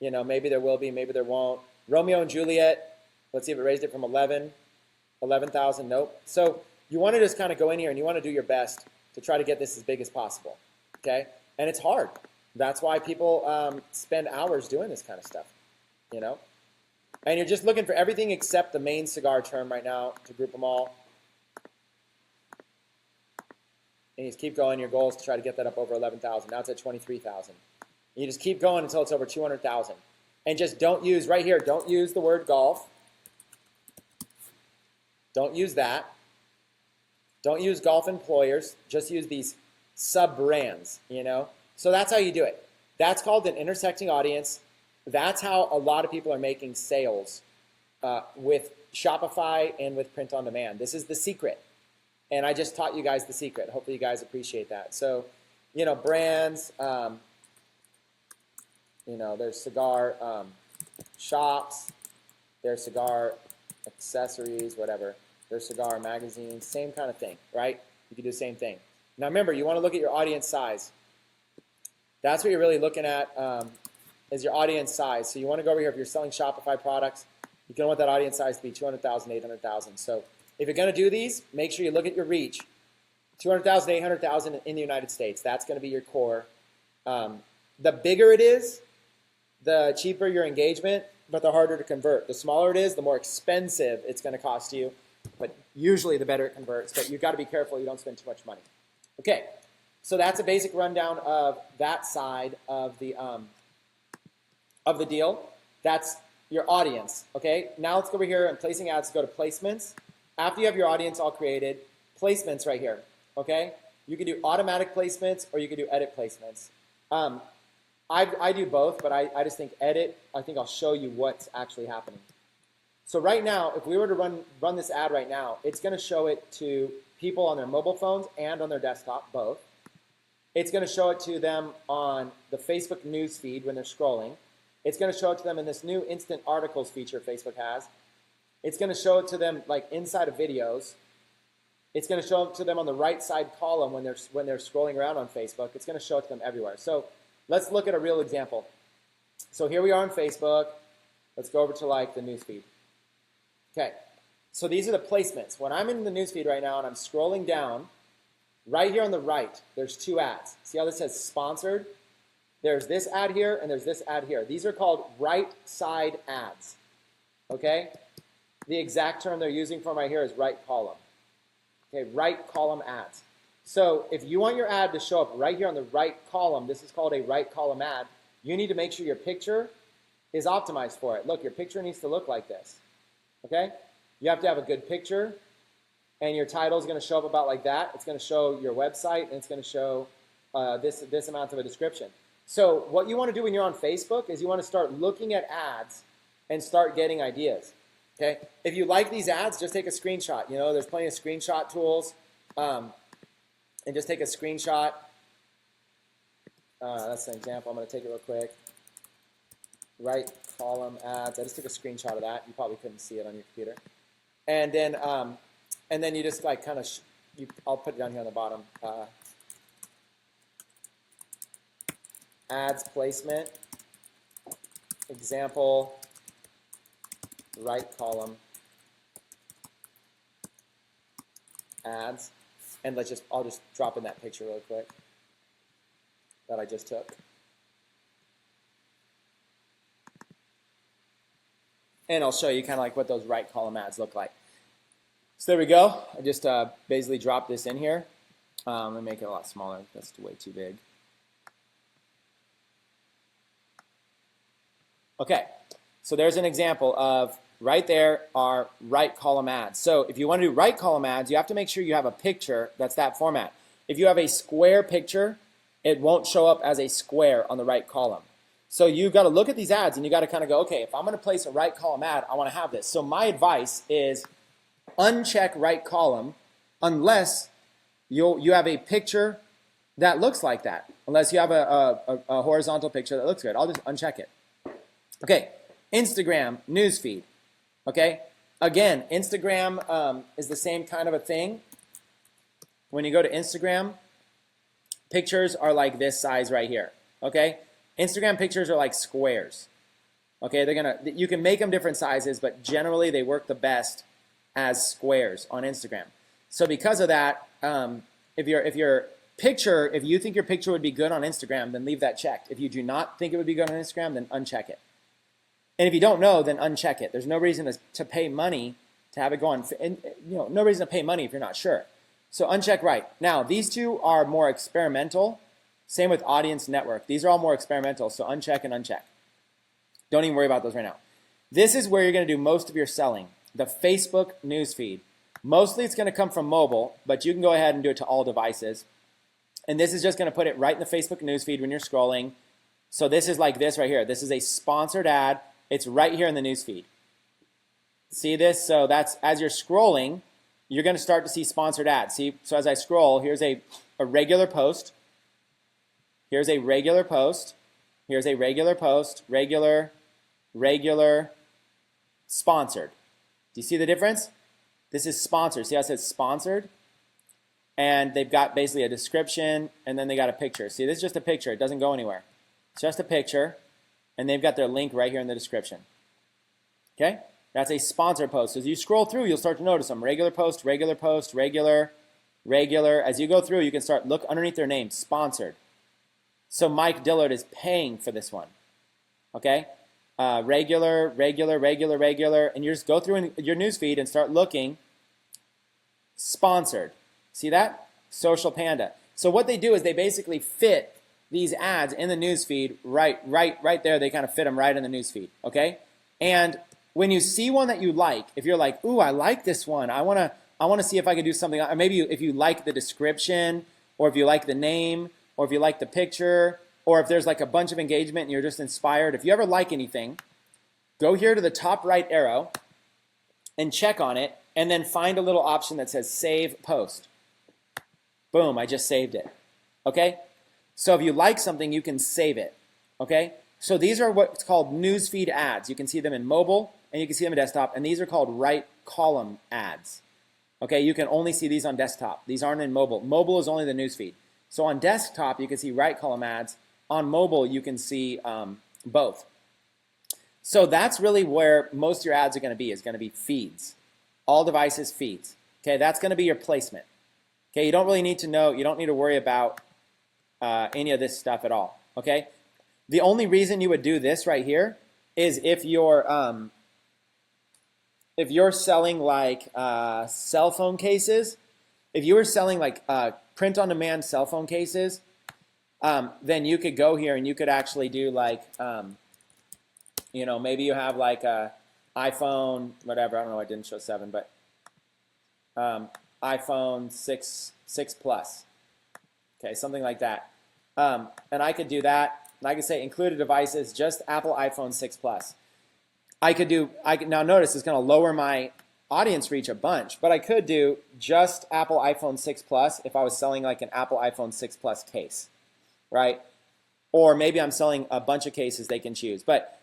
[SPEAKER 1] You know, maybe there will be, maybe there won't. Romeo and Juliet, let's see if it raised it from 11,000, nope. So you want to just kind of go in here and you want to do your best to try to get this as big as possible, okay? And it's hard. That's why people spend hours doing this kind of stuff, you know? And you're just looking for everything except the main cigar term right now to group them all. And you just keep going. Your goal is to try to get that up over 11,000. Now it's at 23,000. You just keep going until it's over 200,000. And just don't use, right here, don't use the word golf. Don't use that. Don't use golf employers. Just use these sub-brands, you know? So that's how you do it. That's called an intersecting audience. That's how a lot of people are making sales with Shopify and with print on demand. This is the secret. And I just taught you guys the secret. Hopefully you guys appreciate that. So, you know, brands, you know, there's cigar shops, there's cigar accessories, whatever. There's cigar magazines, same kind of thing, right? You can do the same thing. Now remember, you want to look at your audience size. That's what you're really looking at is your audience size. So you want to go over here, if you're selling Shopify products, you're going to want that audience size to be 200,000, 800,000. So if you're going to do these, make sure you look at your reach. 200,000, 800,000 in the United States. That's going to be your core. The bigger it is, the cheaper your engagement, but the harder to convert. The smaller it is, the more expensive it's going to cost you. But usually the better it converts. But you've got to be careful you don't spend too much money. Okay. So that's a basic rundown of that side of the deal. That's your audience, okay? Now let's go over here and placing ads. Go to placements. After you have your audience all created, placements right here, okay? You can do automatic placements or you can do edit placements. I do both, but I just think edit, I think I'll show you what's actually happening. So right now, if we were to run this ad right now, it's going to show it to people on their mobile phones and on their desktop, both. It's going to show it to them on the Facebook news feed when they're scrolling. It's going to show it to them in this new instant articles feature Facebook has. It's going to show it to them like inside of videos. It's going to show it to them on the right side column when they're scrolling around on Facebook. It's going to show it to them everywhere. So let's look at a real example. So here we are on Facebook. Let's go over to like the news feed. Okay. So these are the placements. When I'm in the news feed right now and I'm scrolling down, right here on the right, there's two ads. See how this says sponsored? There's this ad here and there's this ad here. These are called right side ads. Okay? The exact term they're using for them right here is right column. Okay, right column ads. So if you want your ad to show up right here on the right column, this is called a right column ad, you need to make sure your picture is optimized for it. Look, your picture needs to look like this. Okay? You have to have a good picture, and your title is going to show up about like that. It's going to show your website, and it's going to show this amount of a description. So what you want to do when you're on Facebook is you want to start looking at ads and start getting ideas. Okay? If you like these ads, just take a screenshot. You know, there's plenty of screenshot tools. And just take a screenshot. That's an example. I'm going to take it real quick. Right column ads. I just took a screenshot of that. You probably couldn't see it on your computer. And then you just like kind of, I'll put it down here on the bottom. Ads placement. Example. Right column ads. And I'll just drop in that picture really quick that I just took. And I'll show you kind of like what those right column ads look like. So there we go. I just basically dropped this in here. Let me make it a lot smaller. That's way too big. Okay, so there's an example of right there are right column ads. So if you want to do right column ads, you have to make sure you have a picture that's that format. If you have a square picture, it won't show up as a square on the right column. So you've got to look at these ads and you got to kind of go, okay, if I'm going to place a right column ad, I want to have this. So my advice is uncheck right column unless you have a picture that looks like that. Unless you have a horizontal picture that looks good. I'll just uncheck it. Okay, Instagram newsfeed. Okay, again, Instagram is the same kind of a thing. When you go to Instagram, pictures are like this size right here. Okay, Instagram pictures are like squares. Okay, you can make them different sizes, but generally they work the best as squares on Instagram. So because of that, if you think your picture would be good on Instagram, then leave that checked. If you do not think it would be good on Instagram, then uncheck it. And if you don't know, then uncheck it. There's no reason to pay money to have it go on. And, no reason to pay money if you're not sure. So uncheck right. Now, these two are more experimental. Same with audience network. These are all more experimental, so uncheck and uncheck. Don't even worry about those right now. This is where you're going to do most of your selling, the Facebook newsfeed. Mostly it's going to come from mobile, but you can go ahead and do it to all devices. And this is just going to put it right in the Facebook newsfeed when you're scrolling. So this is like this right here. This is a sponsored ad. It's right here in the newsfeed. See this? So that's as you're scrolling, you're going to start to see sponsored ads. See? So as I scroll, here's a regular post. Here's a regular post. Here's a regular post. Regular, sponsored. Do you see the difference? This is sponsored. See how it says sponsored? And they've got basically a description, and then they got a picture. See, this is just a picture. It doesn't go anywhere. It's just a picture. And they've got their link right here in the description. Okay? That's a sponsored post. So as you scroll through, you'll start to notice them. Regular post, regular post, regular. As you go through, you can look underneath their name, sponsored. So Mike Dillard is paying for this one. Okay? Regular. And you just go through in your newsfeed and start looking. Sponsored. See that? Social Panda. So what they do is they basically fit these ads in the newsfeed right there. They kind of fit them right in the newsfeed, okay? And when you see one that you like, if you're like, ooh, I like this one. I want to see if I can do something. Or maybe if you like the description, or if you like the name, or if you like the picture, or if there's like a bunch of engagement and you're just inspired. If you ever like anything, go here to the top right arrow and check on it, and then find a little option that says Save Post. Boom, I just saved it, okay? So if you like something, you can save it, okay? So these are what's called newsfeed ads. You can see them in mobile, and you can see them in desktop, and these are called right column ads, okay? You can only see these on desktop. These aren't in mobile. Mobile is only the newsfeed. So on desktop, you can see right column ads. On mobile, you can see both. So that's really where most of your ads are going to be feeds. All devices feeds, okay? That's going to be your placement. Okay, you don't really need to know, you don't need to worry about any of this stuff at all, okay? The only reason you would do this right here is if you're selling like cell phone cases. If you were selling like print-on-demand cell phone cases, then you could go here and you could actually do like, maybe you have like a iPhone, whatever, I don't know, I didn't show 7, but iPhone 6 Plus, okay, something like that. And I could do that. And I could say included devices, just Apple iPhone 6 Plus. Now notice it's going to lower my audience reach a bunch, but I could do just Apple iPhone 6 Plus if I was selling like an Apple iPhone 6 Plus case, right? Or maybe I'm selling a bunch of cases they can choose. But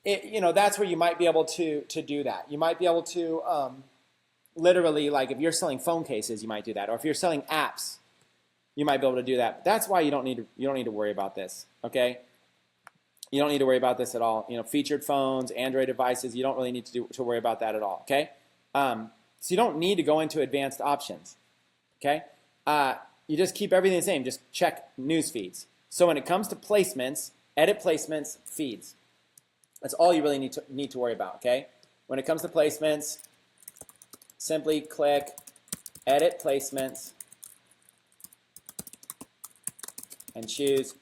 [SPEAKER 1] that's where you might be able to do that. You might be able to literally, like if you're selling phone cases, you might do that. Or if you're selling apps, you might be able to do that. That's why you don't need to worry about this, okay? You don't need to worry about this at all. Featured phones, Android devices, you don't really need to worry about that at all, okay? So you don't need to go into advanced options, okay? You just keep everything the same. Just check news feeds. So when it comes to placements, edit placements, feeds. That's all you really need to worry about, okay? When it comes to placements, simply click Edit Placements, and choose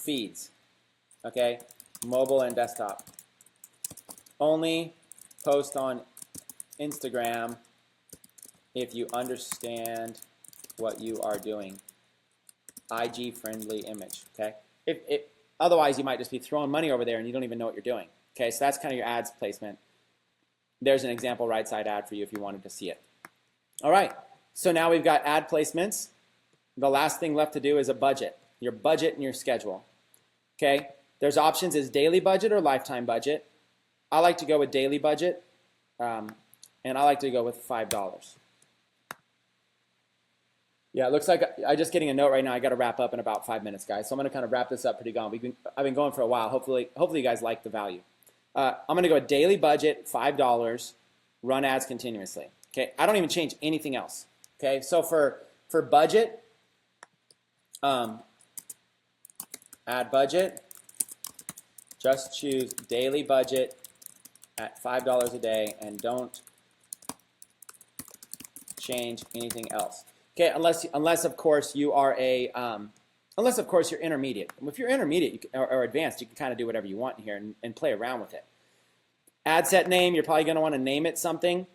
[SPEAKER 1] feeds. Okay, mobile and desktop. Only post on Instagram if you understand what you are doing. IG friendly image. Okay, otherwise you might just be throwing money over there and you don't even know what you're doing. Okay, so that's kind of your ads placement. There's an example right side ad for you if you wanted to see it. All right, so now we've got ad placements. The last thing left to do is a budget, your budget and your schedule. Okay, there's options as daily budget or lifetime budget. I like to go with daily budget, and I like to go with $5. Yeah, it looks like I'm just getting a note right now. I got to wrap up in about 5 minutes, guys. So I'm going to kind of wrap this up pretty gone. I've been going for a while. Hopefully you guys like the value. I'm going to go daily budget, $5, run ads continuously. Okay, I don't even change anything else. Okay, so for budget, add budget, just choose daily budget at $5 a day and don't change anything else. Okay, unless of course you are unless of course you're intermediate. If you're intermediate or advanced, you can kind of do whatever you want here and play around with it. Ad set name, you're probably going to want to name it something.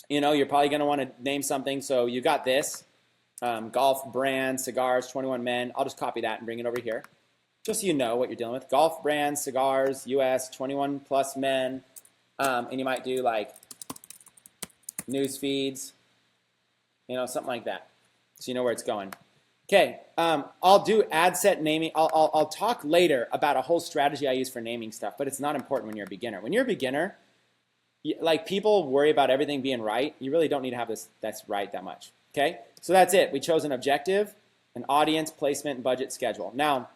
[SPEAKER 1] You know, you're probably going to want to name something. So you got this, golf brand, cigars, 21 men. I'll just copy that and bring it over here, just so you know what you're dealing with. Golf brand, cigars, US, 21 plus men, and you might do like news feeds. You know, something like that, so you know where it's going. Okay, I'll do ad set naming. I'll talk later about a whole strategy I use for naming stuff, but it's not important when you're a beginner. When you're a beginner, like people worry about everything being right. You really don't need to have this that's right that much. Okay, so that's it. We chose an objective, an audience, placement, and budget schedule. Now,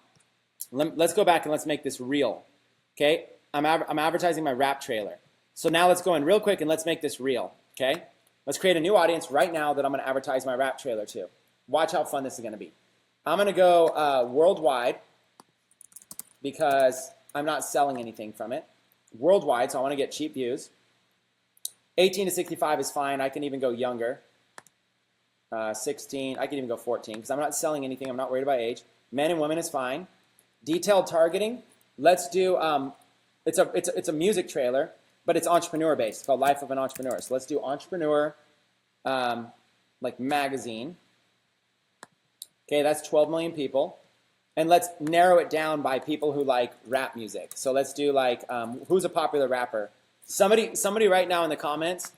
[SPEAKER 1] let's go back and let's make this real. Okay, I'm advertising my rap trailer. So now let's go in real quick and let's make this real. Okay. Let's create a new audience right now that I'm going to advertise my rap trailer to. Watch how fun this is going to be. I'm going to go worldwide because I'm not selling anything from it. Worldwide, so I want to get cheap views. 18 to 65 is fine. I can even go younger. 16, I can even go 14 because I'm not selling anything. I'm not worried about age. Men and women is fine. Detailed targeting. Let's do, it's a music trailer, but it's entrepreneur based. It's called Life of an Entrepreneur. So let's do entrepreneur, like magazine. Okay, that's 12 million people. And let's narrow it down by people who like rap music. So let's do like, who's a popular rapper? Somebody right now in the comments,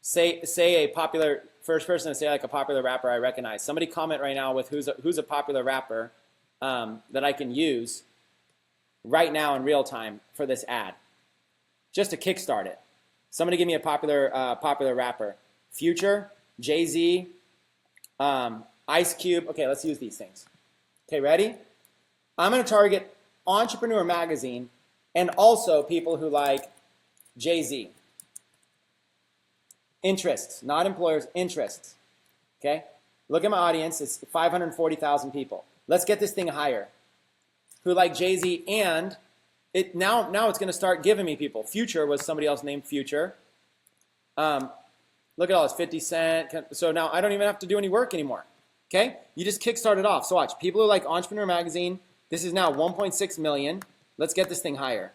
[SPEAKER 1] say a popular, first person to say like a popular rapper I recognize. Somebody comment right now with who's a popular rapper that I can use right now in real time for this ad. Just to kickstart it. Somebody give me a popular rapper. Future, Jay-Z, Ice Cube. Okay, let's use these things. Okay, ready? I'm going to target Entrepreneur Magazine and also people who like Jay-Z. Interests, not employers, interests. Okay? Look at my audience. It's 540,000 people. Let's get this thing higher. Who like Jay-Z and now it's going to start giving me people. Future was somebody else named Future. Look at all this, 50 Cent. So now I don't even have to do any work anymore. Okay? You just kickstart it off. So watch. People who like Entrepreneur Magazine, this is now 1.6 million. Let's get this thing higher.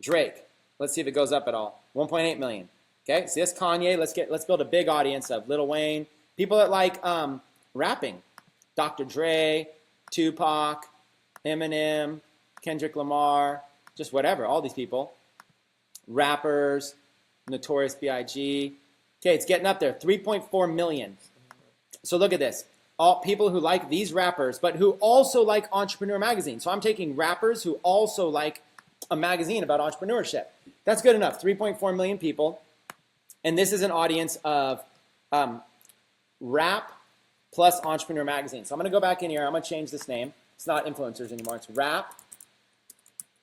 [SPEAKER 1] Drake. Let's see if it goes up at all. 1.8 million. Okay? See this Kanye. Let's build a big audience of Lil Wayne. People that like rapping. Dr. Dre, Tupac, Eminem, Kendrick Lamar, just whatever, all these people. Rappers, Notorious B.I.G. Okay, it's getting up there, 3.4 million. So look at this. All people who like these rappers, but who also like Entrepreneur Magazine. So I'm taking rappers who also like a magazine about entrepreneurship. That's good enough, 3.4 million people. And this is an audience of rap plus Entrepreneur Magazine. So I'm going to go back in here. I'm going to change this name. It's not influencers anymore. It's rap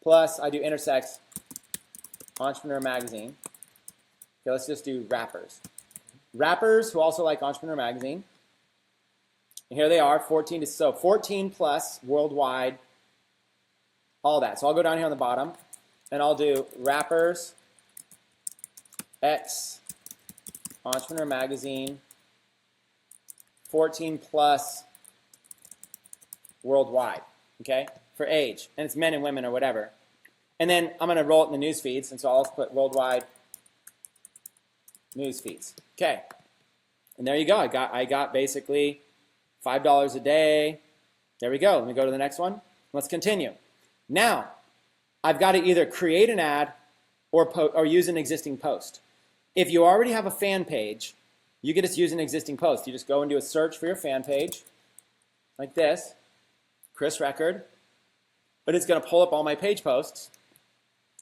[SPEAKER 1] plus I do intersex Entrepreneur Magazine. Okay, let's just do rappers. Rappers who also like Entrepreneur Magazine. And here they are, 14 plus worldwide, all that. So I'll go down here on the bottom, and I'll do rappers X Entrepreneur Magazine, 14 plus worldwide. okay, for age, and it's men and women or whatever. And then I'm going to roll it in the news feeds, and so I'll put worldwide news feeds. Okay, and there you go. I got basically $5 a day. There we go. Let me go to the next one. Let's continue. Now, I've got to either create an ad or use an existing post. If you already have a fan page, you can just use an existing post. You just go and do a search for your fan page, like this, Chris Record, but it's going to pull up all my page posts.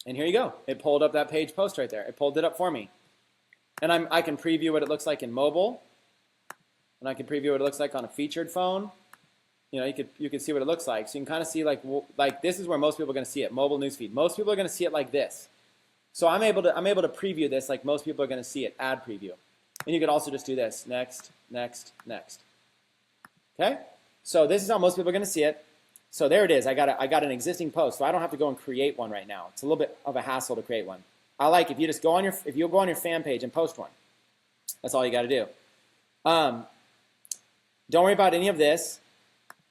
[SPEAKER 1] And here you go. It pulled up that page post right there. It pulled it up for me. And I can preview what it looks like in mobile, and I can preview what it looks like on a featured phone. You know, you can see what it looks like. So you can kind of see like this is where most people are going to see it, mobile newsfeed. Most people are going to see it like this. So I'm able to preview this like most people are going to see it, ad preview. And you could also just do this, next, next, next. Okay? So this is how most people are going to see it. So there it is. I got an existing post, so I don't have to go and create one right now. It's a little bit of a hassle to create one. I like if you go on your fan page and post one. That's all you got to do. Don't worry about any of this.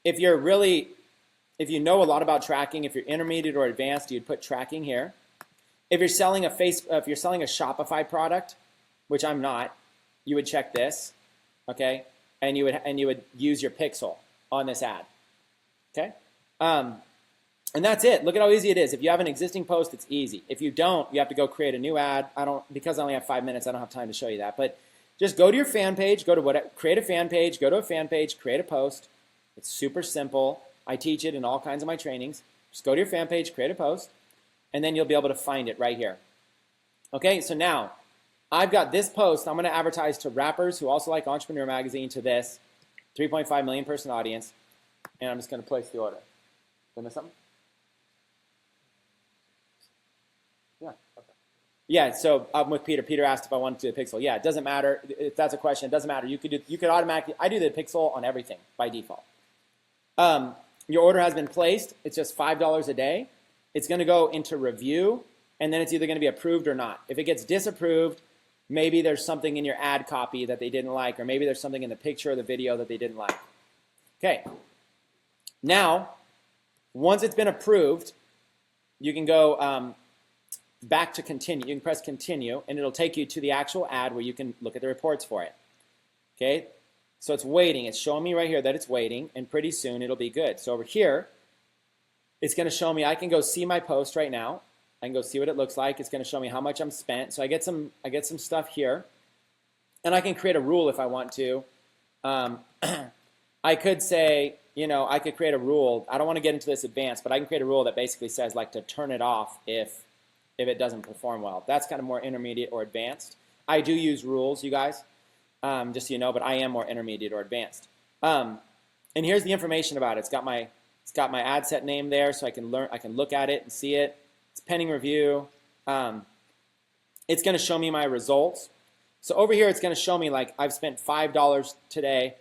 [SPEAKER 1] If you know a lot about tracking, if you're intermediate or advanced, you'd put tracking here. If you're selling a Shopify product, which I'm not, you would check this, okay? And you would use your pixel on this ad, okay? And that's it. Look at how easy it is. If you have an existing post, it's easy. If you don't, you have to go create a new ad. Because I only have 5 minutes, I don't have time to show you that. But just go to your fan page, create a fan page, go to a fan page, create a post. It's super simple. I teach it in all kinds of my trainings. Just go to your fan page, create a post, and then you'll be able to find it right here. Okay, so now I've got this post. I'm going to advertise to rappers who also like Entrepreneur Magazine, to this 3.5 million person audience, and I'm just going to place the order. Did I miss something? Yeah. Okay. Yeah. So I'm with Peter. Peter asked if I wanted to do a pixel. Yeah. It doesn't matter if that's a question. It doesn't matter. You could automatically. I do the pixel on everything by default. Your order has been placed. It's just $5 a day. It's going to go into review, and then it's either going to be approved or not. If it gets disapproved, maybe there's something in your ad copy that they didn't like, or maybe there's something in the picture or the video that they didn't like. Okay. Now, once it's been approved, you can go back to continue. You can press continue, and it'll take you to the actual ad where you can look at the reports for it. Okay? So it's waiting. It's showing me right here that it's waiting, and pretty soon it'll be good. So over here, it's going to show me, I can go see my post right now. I can go see what it looks like. It's going to show me how much I'm spent. So I get some stuff here, and I can create a rule if I want to. I could say, I could create a rule. I don't want to get into this advanced, but I can create a rule that basically says like to turn it off if it doesn't perform well. That's kind of more intermediate or advanced. I do use rules, you guys, just so you know, but I am more intermediate or advanced. And here's the information about it. It's got my ad set name there, so I can look at it and see it. It's pending review. It's going to show me my results. So over here, it's going to show me like I've spent $5 today,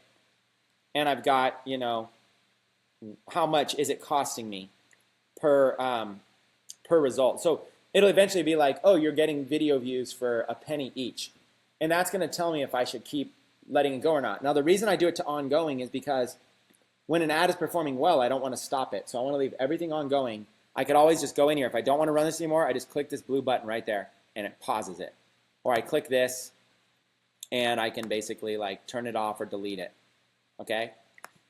[SPEAKER 1] and I've got, how much is it costing me per result. So it'll eventually be like, oh, you're getting video views for a penny each. And that's going to tell me if I should keep letting it go or not. Now, the reason I do it to ongoing is because when an ad is performing well, I don't want to stop it. So I want to leave everything ongoing. I could always just go in here. If I don't want to run this anymore, I just click this blue button right there, and it pauses it. Or I click this, and I can basically like turn it off or delete it. Okay?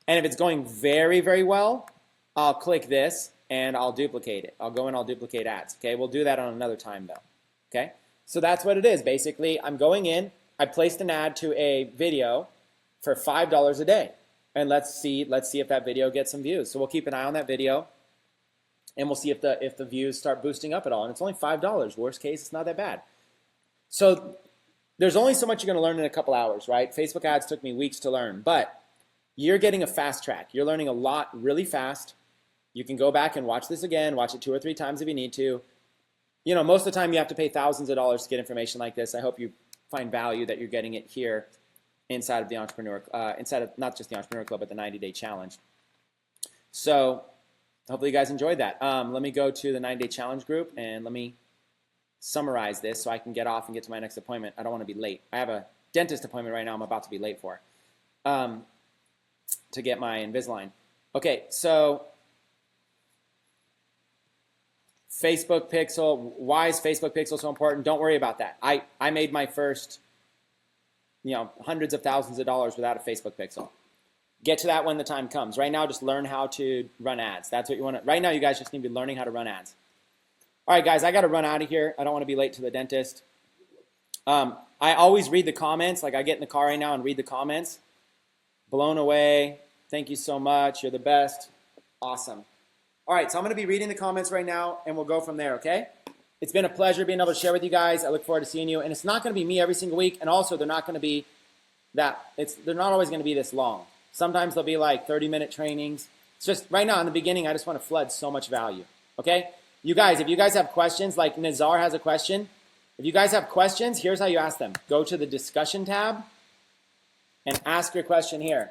[SPEAKER 1] And if it's going very, very well, I'll click this, and I'll duplicate it. I'll go and I'll duplicate ads. Okay? We'll do that on another time, though. Okay? So that's what it is. Basically, I'm going in. I placed an ad to a video for $5 a day. And let's see if that video gets some views. So we'll keep an eye on that video, and we'll see if the views start boosting up at all. And it's only $5. Worst case, it's not that bad. So there's only so much you're going to learn in a couple hours, right? Facebook ads took me weeks to learn, but you're getting a fast track. You're learning a lot really fast. You can go back and watch this again, watch it 2 or 3 times if you need to. Most of the time you have to pay thousands of dollars to get information like this. I hope you find value that you're getting it here inside of the Entrepreneur, inside of not just the Entrepreneur Club, but the 90-day challenge. So hopefully you guys enjoyed that. Let me go to the 90-day challenge group, and let me summarize this so I can get off and get to my next appointment. I don't want to be late. I have a dentist appointment right now I'm about to be late for to get my Invisalign. Okay, so Facebook pixel. Why is Facebook pixel so important? Don't worry about that. I made my first, hundreds of thousands of dollars without a Facebook pixel. Get to that when the time comes. Right now, just learn how to run ads. That's what you want to. Right now, you guys just need to be learning how to run ads. All right, guys, I got to run out of here. I don't want to be late to the dentist. I always read the comments. Like I get in the car right now and read the comments. Blown away. Thank you so much. You're the best. Awesome. All right, so I'm going to be reading the comments right now, and we'll go from there, okay? It's been a pleasure being able to share with you guys. I look forward to seeing you. And it's not going to be me every single week, and also they're not going to be they're not always going to be this long. Sometimes they'll be like 30-minute trainings. It's just right now in the beginning, I just want to flood so much value, okay? You guys, if you guys have questions, like Nazar has a question, if you guys have questions, here's how you ask them. Go to the discussion tab and ask your question here.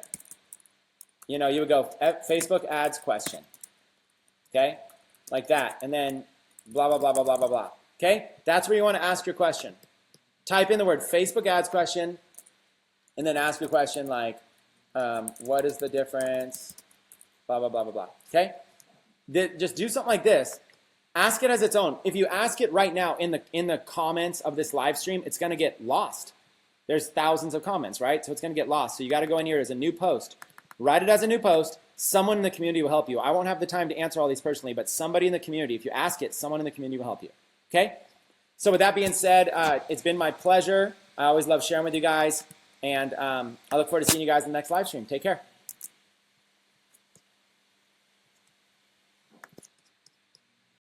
[SPEAKER 1] You would go Facebook ads question. Okay? Like that. And then blah, blah, blah, blah, blah, blah, blah. Okay? That's where you want to ask your question. Type in the word Facebook ads question and then ask your question like, what is the difference? Blah, blah, blah, blah, blah. Okay? Just do something like this. Ask it as its own. If you ask it right now in the comments of this live stream, it's going to get lost. There's thousands of comments, right? So it's going to get lost. So you got to go in here as a new post. Write it as a new post. Someone in the community will help you. I won't have the time to answer all these personally, but somebody in the community, if you ask it, someone in the community will help you. Okay? So with that being said, it's been my pleasure. I always love sharing with you guys. And I look forward to seeing you guys in the next live stream. Take care.